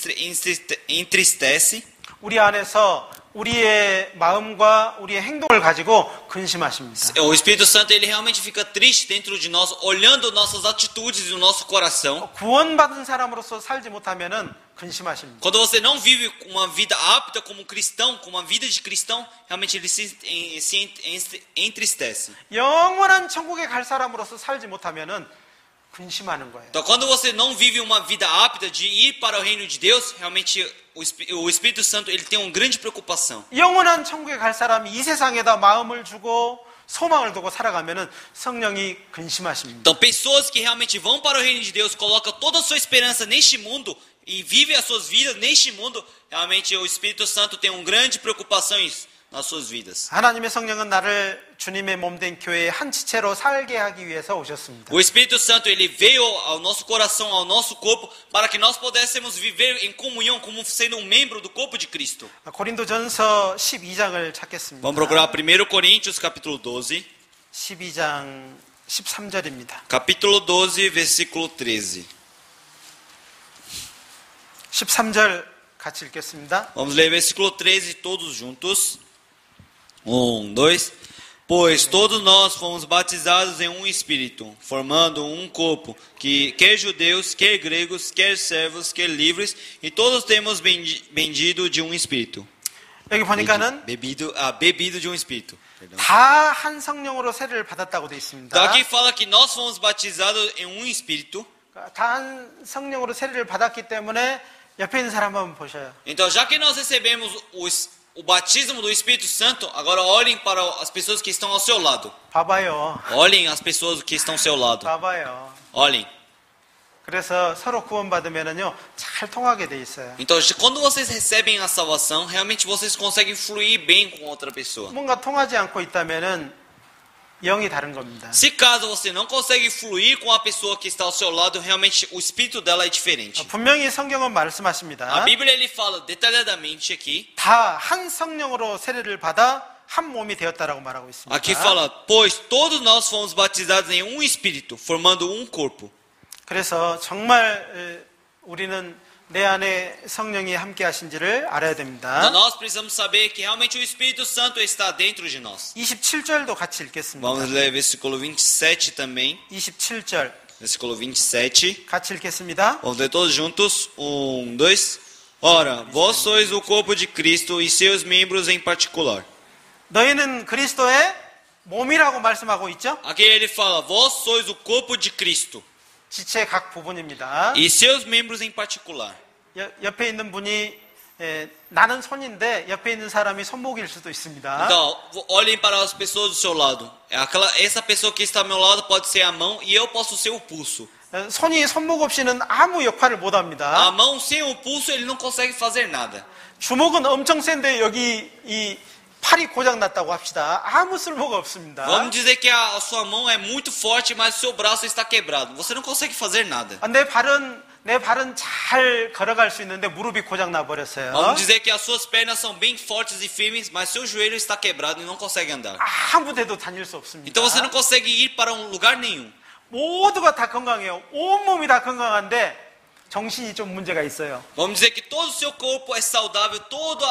entristece. 우리 안에서 우리의 마음과 우리의 행동을 가지고 근심하십니다. O Espírito Santo ele realmente fica triste dentro de nós, olhando nossas atitudes e o nosso coração. 구원받은 사람으로서 살지 못하면은 근심하십니다. Quando você não vive uma vida apta como cristão, com uma vida de cristão, realmente ele se entristece. 영원한 천국에 갈 사람으로서 살지 못하면은 근심하는 거예요. Então, quando você não vive uma vida apta de ir para o reino de Deus, realmente o Espírito Santo ele tem uma grande preocupação. 영원한 천국에 갈 사람이 이 세상에다 마음을 주고 소망을 두고 살아가면은 성령이 근심하십니다. Então, pessoas que realmente vão para o reino de Deus, colocam toda a sua esperança neste mundo e vivem as suas vidas neste mundo, realmente o Espírito Santo tem uma grande preocupação nas suas vidas. 하나님의 성령은 나를 주님의 몸된 교회의 한 지체로 살게 하기 위해서 오셨습니다. O Espírito Santo, ele veio ao nosso coração, ao nosso corpo, para que nós pudéssemos viver em comunhão como sendo um membro do corpo de Cristo. 고린도전서 12장을 찾겠습니다. Vamos procurar 1 Coríntios, capítulo 12. 12장 13절입니다. Capítulo 12, versículo 13. 13절 같이 읽겠습니다. Vamos ler versículo 13 todos juntos. 1, 2. Pois todos nós fomos batizados em um Espírito, formando um corpo, que quer judeus, quer gregos, quer servos, quer livres, e todos temos bendido de um Espírito. 여기 보니까는 Bebido de um Espírito. Perdão. 다 한 성령으로 세례를 받았다고 되어 있습니다. Então aqui fala que nós fomos batizados em um Espírito. 다 한 성령으로 세례를 받았기 때문에 옆에 있는 사람 한번 보셔요. Então já que nós recebemos o batismo do Espírito Santo, agora olhem para as pessoas que estão ao seu lado. 봐봐요. Olhem as pessoas que estão ao seu lado. 봐봐요. Olhem. 그래서 서로 구원받으면은요, 잘 통하게 돼 있어요. Então, quando vocês recebem a salvação, realmente vocês conseguem fluir bem com outra pessoa. 뭔가 통하지 않고 있다면은 영이 다른 겁니다. Se caso você não consegue fluir com a pessoa que está ao seu lado, realmente o espírito dela é diferente. 분명히 성경은 말씀하십니다. A Bíblia ele fala detalhadamente aqui. 다 한 성령으로 세례를 받아 한 몸이 되었다라고 말하고 있습니다. Aqui fala, pois todos nós fomos batizados em um espírito, formando um corpo. 그래서 정말 우리는 내 안에 성령이 함께 하신지를 알아야 됩니다. Então nós precisamos saber que realmente o Espírito Santo está dentro de nós. 27절도 같이 읽겠습니다. Vamos ler versículo 27 também. 27절 Versículo 27. 같이 읽겠습니다. Vamos ler todos juntos. 1, 2. Ora, vós sois o corpo de Cristo e seus membros em particular. 너희는 그리스도의 몸이라고 말씀하고 있죠? Aqui ele fala, vós sois o corpo de Cristo 지체의 각 부분입니다. e seus membros em particular. 옆에 있는 분이 나는 손인데 옆에 있는 사람이 손목일 수도 있습니다. Então, olhem para as pessoas do seu lado. Essa pessoa que está ao meu lado pode ser a mão e eu posso ser o pulso. 손이 손목 없이는 아무 역할을 못 합니다. A mão sem o pulso ele não consegue fazer nada. 주먹은 엄청 센데 여기 이 팔이 고장 났다고 합시다. 아무 쓸모가 없습니다. Vamos dizer que a sua mão é muito forte, mas o seu braço está quebrado. Você não consegue fazer nada. 내 발은 잘 걸어갈 수 있는데 무릎이 고장 나 버렸어요. Vamos dizer que as suas pernas são bem fortes e firmes, mas seu joelho está quebrado e não consegue andar. 아무 데도 다닐 수 없습니다. Então você não consegue ir para um lugar nenhum. 모두가 다 건강해요. 온 몸이 다 건강한데 정신이 좀 문제가 있어요. Vamos dizer que todo o seu corpo é saudável, todo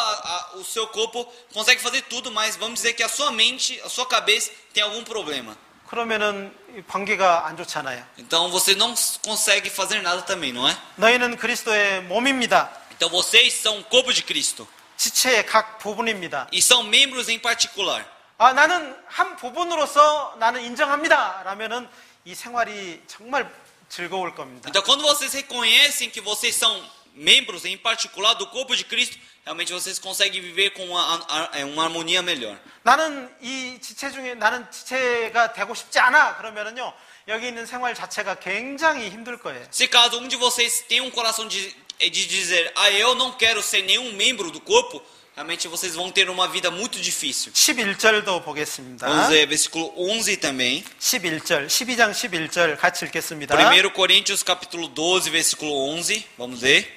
o seu corpo consegue fazer tudo, mas vamos dizer que a sua mente, a sua cabeça tem algum problema. 그러면은 관계가 안 좋잖아요. Então você não consegue fazer nada também, não é? 너희는 그리스도의 몸입니다. Então vocês são o corpo de Cristo 지체의 각 부분입니다. e são membros em particular. 나는 한 부분으로서 나는 인정합니다. 라면은 이 생활이 정말 즐거울 겁니다. Então quando vocês reconhecem que vocês são membros em particular do corpo de Cristo, realmente vocês conseguem viver com uma harmonia melhor. 나는 이 지체 중에 나는 지체가 되고 싶지 않아. 그러면은요. 여기 있는 생활 자체가 굉장히 힘들 거예요. Se caso de vocês tem coração de dizer, eu não quero ser nenhum membro do corpo, realmente vocês vão ter uma vida muito difícil. 11절도 보겠습니다. Vamos ler versículo 11 também. 11절, 12장 11절 같이 읽겠습니다. 1 Coríntios capítulo 12, versículo 11. Vamos ler.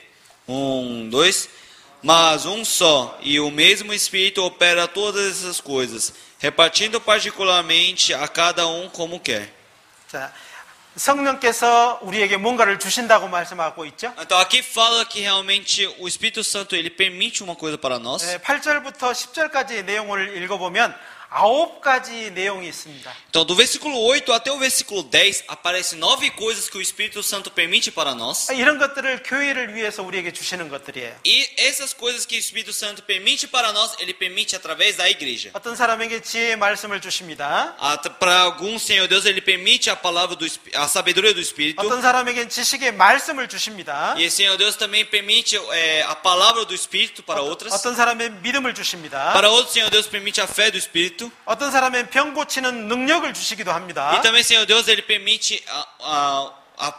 1, 2. Mas um só e o mesmo Espírito opera todas essas coisas, repartindo particularmente a cada um como quer. 자, 성령께서 우리에게 뭔가를 주신다고 말씀하고 있죠? Então aqui fala que realmente o Espírito Santo ele permite uma coisa para nós. 8절부터 10절까지 내용을 읽어보면 9가지 내용이 있습니다. Então, do versículo 8 até o versículo 10, aparecem 9 coisas que o Espírito Santo permite para nós. 이런 것들을 교회를 위해서 우리에게 주시는 것들이에요. E essas coisas que o Espírito Santo permite para nós, ele permite através da igreja. 어떤 사람에게 지혜의 말씀을 주십니다. Para alguns, Senhor Deus, ele permite a palavra a sabedoria do Espírito. 어떤 사람에게는 지식의 말씀을 주십니다. E Senhor Deus também permite a palavra do Espírito para outras. 어떤 사람에게 믿음을 주십니다. Para outros, Senhor Deus permite a fé do Espírito. 어떤 사람은 병 고치는 능력을 주시기도 합니다. E também, Senhor Deus, ele permite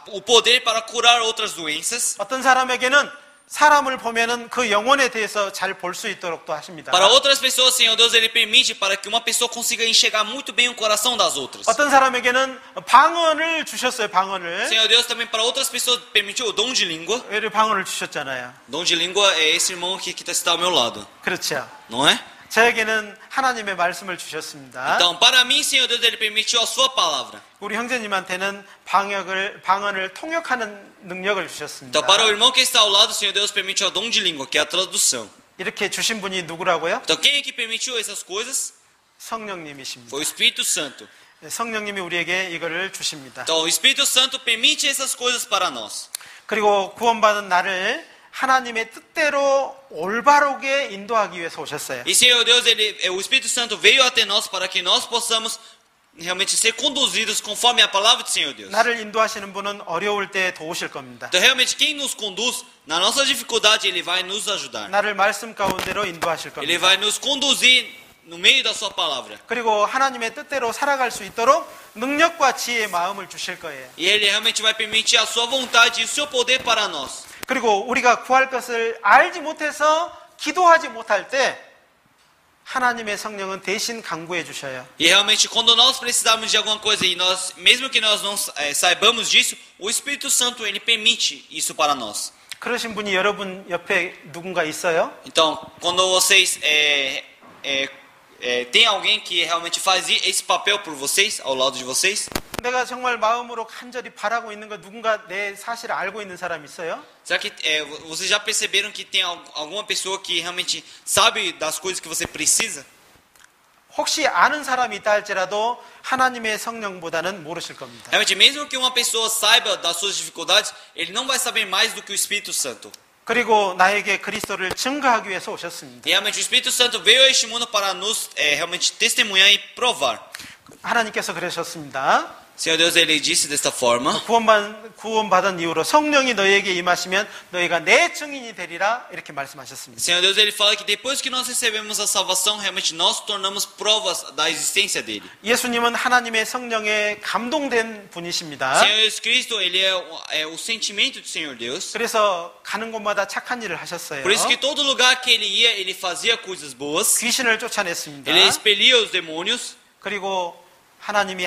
o poder para curar outras doenças. 어떤 사람에게는 사람을 보면은 그 영혼에 대해서 잘 볼 수 있도록도 하십니다. Para outras pessoas, Senhor Deus, Ele permite para que uma pessoa consiga enxergar muito bem o coração das outras. 어떤 사람에게는 방언을 주셨어요, 방언을. Senhor Deus, também para outras pessoas permitiu o dom de língua. 왜 방언을 주셨잖아요. Dom de língua é esse irmão aqui que está ao meu lado, 그렇죠. não é? 저에게는 하나님의 말씀을 주셨습니다. Então, para mim, Senhor Deus, Ele permitiu a sua palavra. 우리 형제님한테는 방언을 통역하는 능력을 주셨습니다. Então, para o irmão que está ao lado, Senhor Deus permitiu o dom de língua, que é a tradução. 이렇게 주신 분이 누구라고요? Então, quem é que permitiu essas coisas? 성령님이십니다. Foi o Espírito Santo. 성령님이 우리에게 이거를 주십니다. Então, o Espírito Santo permite essas coisas para nós. 그리고 구원받은 나를 하나님의 뜻대로 올바르게 인도하기 위해서 오셨어요. E Senhor Deus, o Espírito Santo veio até nós para que nós possamos realmente ser conduzidos conforme a palavra do Senhor Deus. 나를 인도하시는 분은 어려울 때 도우실 겁니다. Então, realmente, quem nos conduz na nossa dificuldade, Ele vai nos ajudar. 나를 말씀 가운데로 인도하실 Ele 겁니다. vai nos conduzir no meio da sua palavra. 그리고 하나님의 뜻대로 살아갈 수 있도록 능력과 지혜의 마음을 주실 거예요. E Ele realmente vai permitir a sua vontade e o seu poder para nós. 그리고 우리가 구할 것을 알지 못해서 기도하지 못할 때 하나님의 성령은 대신 강구해 주셔요. E realmente, quando nós precisarmos de alguma coisa e nós, mesmo que nós não saibamos disso, o Espírito Santo ele permite isso para nós. 그러신 분이 여러분 옆에 누군가 있어요? Então, quando vocês tem alguém que realmente faz esse papel por vocês, ao lado de vocês? 내가 정말 마음으로 간절히 바라고 있는 거 누군가 내 사실을 알고 있는 사람 있어요? Será que vocês já perceberam que tem alguma pessoa que realmente sabe das coisas que você precisa? 혹시 아는 사람이 있다 할지라도 하나님의 성령보다는 모르실 겁니다. Realmente, mesmo que uma pessoa saiba das suas dificuldades, ele não vai saber mais do que o Espírito Santo. 그리고 나에게 그리스도를 증거하기 위해서 오셨습니다. E realmente o Espírito Santo veio a este mundo para nos realmente testemunhar e provar. 하나님께서 그러셨습니다. Senhor Deus, Ele disse desta forma. 구원받은 이후로 성령이 너희에게 임하시면 너희가 내 증인이 되리라 이렇게 말씀하셨습니다. Senhor Deus, Ele fala que depois que nós recebemos a salvação, realmente nós tornamos provas da existência dele. 예수님은 하나님의 성령에 감동된 분이십니다. Senhor Jesus Cristo, Ele é o sentimento do Senhor Deus. 그래서 가는 곳마다 착한 일을 하셨어요. Por isso que todo lugar que Ele ia, Ele fazia coisas boas. 귀신을 쫓아냈습니다. Ele expelia os demônios. 그리고 하나님이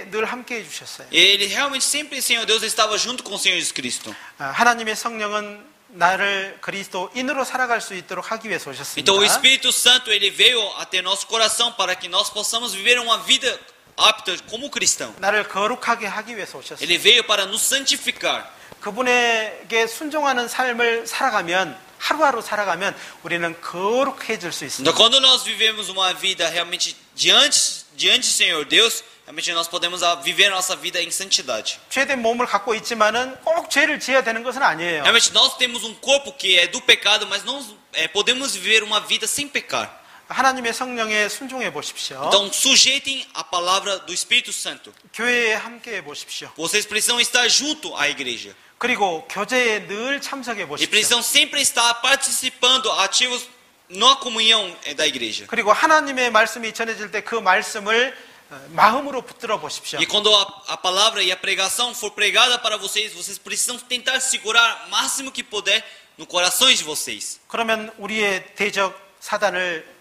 늘 함께 해주셨어요. Ele realmente sempre, Senhor Deus, estava junto com o Senhor Jesus Cristo. 하나님의 성령은 나를 그리스도인으로 살아갈 수 있도록 하기 위해서 오셨습니다. Então o Espírito Santo, ele veio até nosso coração para que nós possamos viver uma vida apta como cristão. 나를 거룩하게 하기 위해서 오셨어요. Ele veio para nos santificar. 그분에게 순종하는 삶을 하루하루 살아가면 우리는 거룩해질 수 있습니다. Então quando nós vivemos uma vida realmente diante do Senhor Deus, realmente nós podemos viver a nossa vida em santidade. 죄된 몸을 갖고 있지만은 꼭 죄를 지어야 되는 것은 아니에요. Realmente nós temos um corpo que é do pecado, mas não podemos viver uma vida sem pecar. 하나님의 성령에 순종해 보십시오. Então sujeitem a palavra do Espírito Santo. 교회에 함께 해 보십시오. Vocês precisam estar junto à igreja. 그리고 교제에 늘 참석해 E 보십시오. precisam sempre estar participando, ativos na comunhão da igreja. 그리고 하나님의 말씀이 전해질 때 그 말씀을 마음으로 붙들어 보십시오. E quando a palavra e a pregação for pregada para vocês, vocês precisam tentar segurar o máximo que puder no corações de vocês. 그러면 우리의 대적 사단을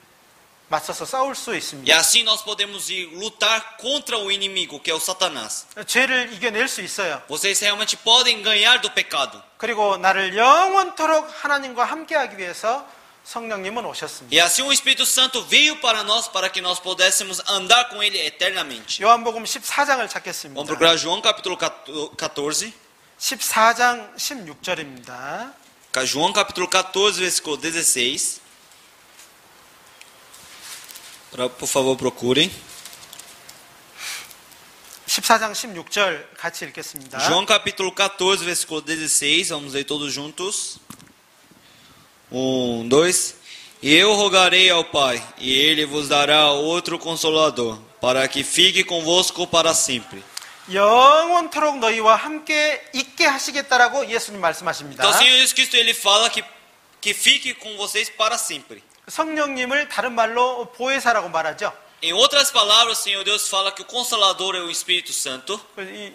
맞서서 싸울 수 있습니다. E assim nós podemos ir lutar contra o inimigo, que é o Satanás. 죄를 이겨낼 수 있어요. Vocês realmente podem ganhar do pecado. 그리고 나를 영원토록 하나님과 함께하기 위해서 성령님은 오셨습니다. E assim o Espírito Santo veio para nós para que nós pudéssemos andar com ele eternamente. 요한복음 14장을 찾겠습니다. Vamos procurar João capítulo 14. 14장 16절입니다. João capítulo 14, versículo 16. Por favor, procurem. 14장 16절 같이 읽겠습니다. João capítulo 14, versículo 16. Vamos ler todos juntos. 1, 2. E eu rogarei ao Pai, e Ele vos dará outro Consolador, para que fique convosco para sempre. 영원토록 너희와 함께 있게 하시겠다라고 예수님 말씀하십니다. Então, o Senhor Jesus Cristo, Ele fala que fique com vocês para sempre. 성령님을 다른 말로 보혜사라고 말하죠. Em outras palavras, o Senhor Deus fala que o Consolador é o Espírito Santo.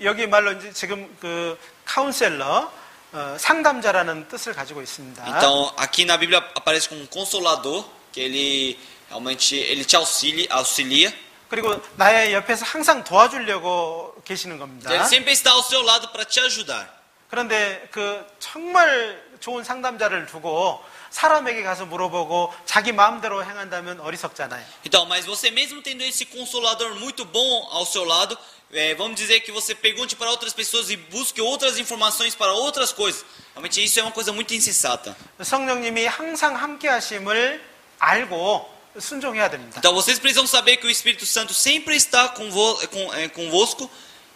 여기 말로 이제 지금 그 카운셀러, 상담자라는 뜻을 가지고 있습니다. Então, aqui na Bíblia aparece como um consolador, que ele realmente ele te auxilia. 그리고 나의 옆에서 항상 도와주려고 계시는 Ele 겁니다. sempre está ao seu lado para te ajudar. 그런데 그 정말 좋은 상담자를 두고 사람에게 가서 물어보고 자기 마음대로 행한다면 어리석잖아요. Então, mas você mesmo tendo esse consolador muito bom ao seu lado, vamos dizer que você pergunte para outras pessoas e busque outras informações para outras coisas. Realmente isso é uma coisa muito insensata. 성령님이 항상 함께 하심을 알고 순종해야 됩니다. Então vocês precisam saber que o Espírito Santo sempre está convosco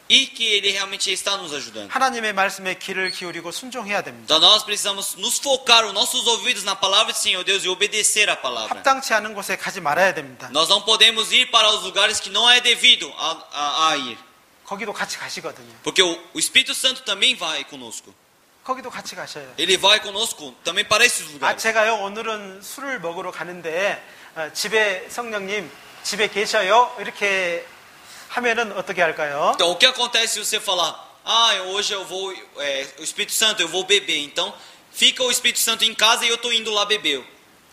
e que ele realmente está nos ajudando. 하나님의 말씀에 귀를 기울이고 순종해야 됩니다. Então nós precisamos nos focar os nossos ouvidos na palavra do Senhor Deus e obedecer a palavra. 합당치 않은 곳에 가지 말아야 됩니다. Nós não podemos ir para os lugares que não é devido a ir. 거기도 같이 가시거든요. Porque o Espírito Santo também vai conosco. 거기도 같이 가셔요. Ele vai conosco também para esses lugares. 제가요 오늘은 술을 먹으러 가는데 집에 성령님 집에 계셔요? 이렇게 하면은 어떻게 할까요? Então o que acontece se você falar, hoje eu vou, o Espírito Santo, eu vou beber. Então fica o Espírito Santo em casa e eu estou indo lá beber.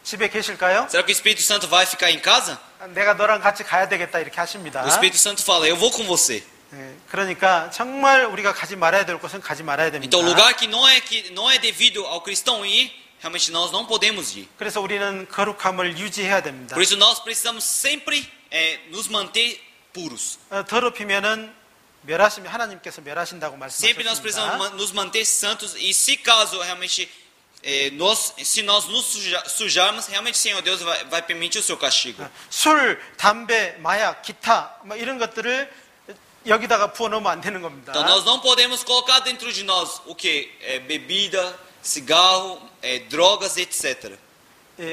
집에 계실까요? Será que o Espírito Santo vai ficar em casa? 내가 너랑 같이 가야 되겠다 이렇게 하십니다. O Espírito Santo fala, eu vou com você. 그러니까 정말 우리가 가지 말아야 될 곳은 가지 말아야 됩니다. Então, lugar que não é devido ao cristão ir, realmente nós não podemos ir. 그래서 우리는 거룩함을 유지해야 됩니다. Por isso nós precisamos sempre nos manter puros. 더럽히면은 멸하시면 하나님께서 멸하신다고 Sempre nós 말씀하셨습니다. precisamos nos manter santos e se caso realmente se nós nos sujarmos, realmente o Senhor Deus vai permitir o seu castigo. 술, 담배, 마약, 기타 뭐 이런 것들을 여기다가 부어 넣으면 안 되는 겁니다. Então nós não podemos colocar dentro de nós o que? Bebida, cigarro, drogas, etc.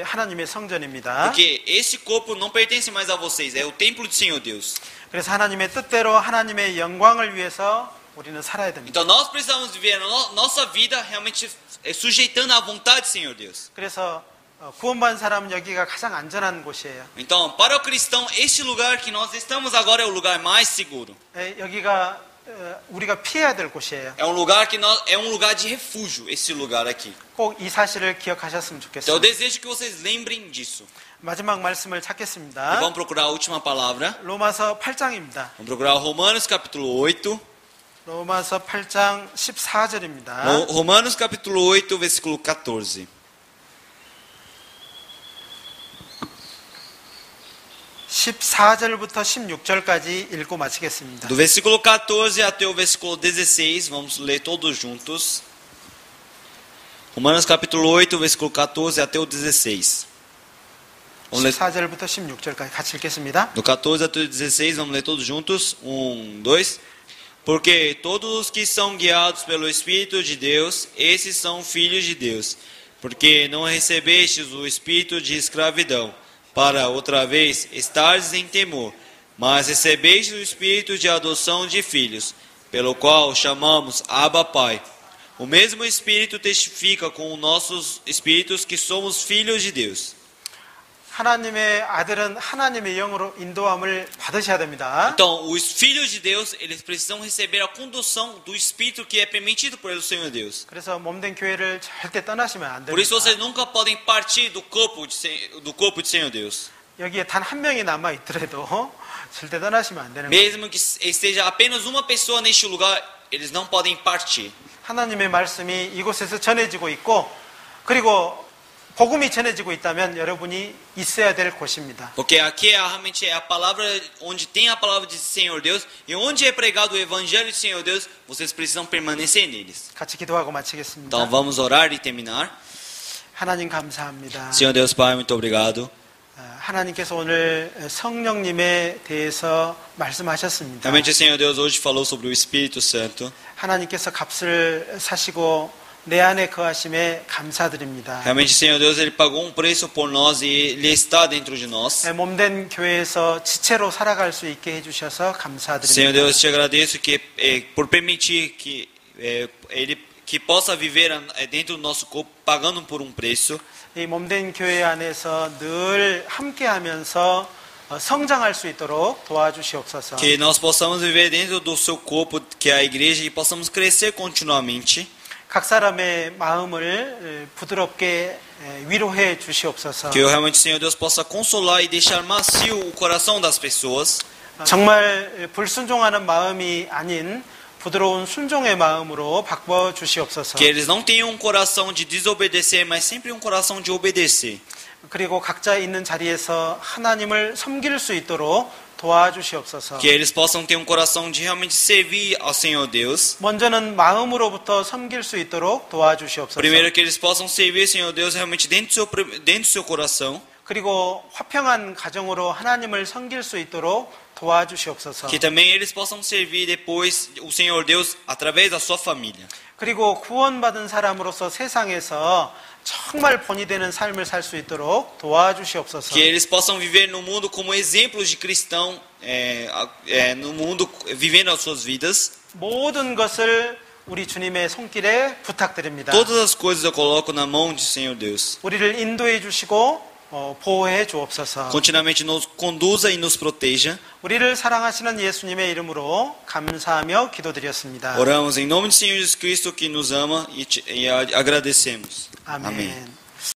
하나님의 성전입니다. Porque esse corpo não pertence mais a vocês, é o templo do Senhor Deus. 그래서 하나님의 뜻대로 하나님의 영광을 위해서 우리는 살아야 됩니다. Então nós precisamos viver a nossa vida realmente sujeitando à vontade do Senhor Deus. 그래서 구원받은 사람은 여기가 가장 안전한 곳이에요. Então, para o cristão, este lugar que nós estamos agora é o lugar mais seguro. 여기가 우리가 피해야 될 곳이에요. É um lugar é um lugar de refúgio, esse lugar aqui. 꼭 이 sa실을 기억하셨으면 Então eu 좋겠습니다. desejo que vocês lembrem disso. 마지막 말씀을 E 찾겠습니다. vamos procurar a última palavra. 로마서 8장입니다. Vamos procurar Romanos capítulo 8. 로마서 8장 14절입니다. Romanos capítulo 8, versículo 14. (14절부터 16절까지) 읽고 마치겠습니다. Do versículo 14 até o versículo 16, vamos ler todos juntos. Romanos capítulo 8, versículo 14 até o 16. Vamos ler 14절부터 16절까지 같이 읽겠습니다. do 14 até o 16, vamos ler todos juntos. 1, 2. Porque todos os que são guiados pelo Espírito de Deus, esses são filhos de Deus. Porque não recebestes o espírito de escravidão, para outra vez estares em temor, mas recebestes o espírito de adoção de filhos, pelo qual chamamos Abba Pai. O mesmo Espírito testifica com os nossos espíritos que somos filhos de Deus. 하나님의 아들은 하나님의 영으로 인도함을 받으셔야 됩니다. Então, os filhos de Deus, eles precisam receber a condução do Espírito que é permitido pelo Senhor Deus. 그래서 몸된 교회를 절대 떠나시면 안 Por isso 됩니다. vocês nunca podem partir do corpo do Senhor Deus. 여기에 단 한 명이 남아 있더라도 절대 떠나시면 안 되는 거예요. Mesmo que esteja apenas uma pessoa neste lugar, eles não podem partir. 하나님의 말씀이 이곳에서 전해지고 있고 그리고 복음이 전해지고 있다면 여러분이 있어야 될 곳입니다. Porque aqui realmente é a palavra, onde tem a palavra de Senhor Deus, e onde é pregado o Evangelho do Senhor Deus, vocês precisam permanecer neles. 같이 기도하고 마치겠습니다. Então vamos orar e terminar. 하나님 감사합니다. Senhor Deus Pai, muito obrigado. 하나님께서 오늘 성령님에 대해서 말씀하셨습니다. Realmente o Senhor Deus hoje falou sobre o Espírito Santo. 하나님께서 값을 사시고 내 안에 거하심에 감사드립니다. Realmente o Senhor Deus ele pagou um preço por nós e ele está dentro de nós. 몸된 교회에서 지체로 살아갈 수 있게 해주셔서 감사드립니다. Senhor Deus, te agradeço que por permitir que ele que possa viver dentro do nosso corpo pagando por um preço. 이 몸된 교회 안에서 늘 함께하면서 성장할 수 있도록 도와주시옵소서. Que nós possamos viver dentro do seu corpo, que é a igreja, e possamos crescer continuamente. 각 사람의 마음을 부드럽게 위로해 주시옵소서. Que eu realmente, Senhor Deus, possa consolar e deixar macio o coração das pessoas. 정말 불순종하는 마음이 아닌 부드러운 순종의 마음으로 바꿔 주시옵소서. Que eles não tenham um coração de desobedecer, mas sempre um coração de obedecer. 그리고 각자 있는 자리에서 하나님을 섬길 수 있도록 도와주시옵소서. Que eles possam ter um coração de realmente servir ao Senhor Deus. 먼저는 마음으로부터 섬길 수 있도록 도와주시옵소서. Primeiro, que eles possam servir, Senhor Deus, realmente dentro do seu coração. 그리고 화평한 가정으로 하나님을 섬길 수 있도록 도와주시옵소서. Que também eles possam servir depois o Senhor Deus através da sua família. 그리고 구원받은 사람으로서 세상에서 정말 본이 되는 삶을 살 수 있도록 도와주시옵소서. Que eles possam viver no mundo como exemplos de cristão, no mundo vivendo as suas vidas. 모든 것을 우리 주님의 손길에 부탁드립니다. Todas as coisas eu coloco na mão de Senhor Deus. 우리를 인도해 주시고 보호해 주옵소서. Continuamente nos conduza e nos proteja. 우리를 사랑하시는 예수님의 이름으로 감사하며 기도드렸습니다. Oramos em nome do Senhor Jesus Cristo que nos ama e agradecemos. 아멘. Amém.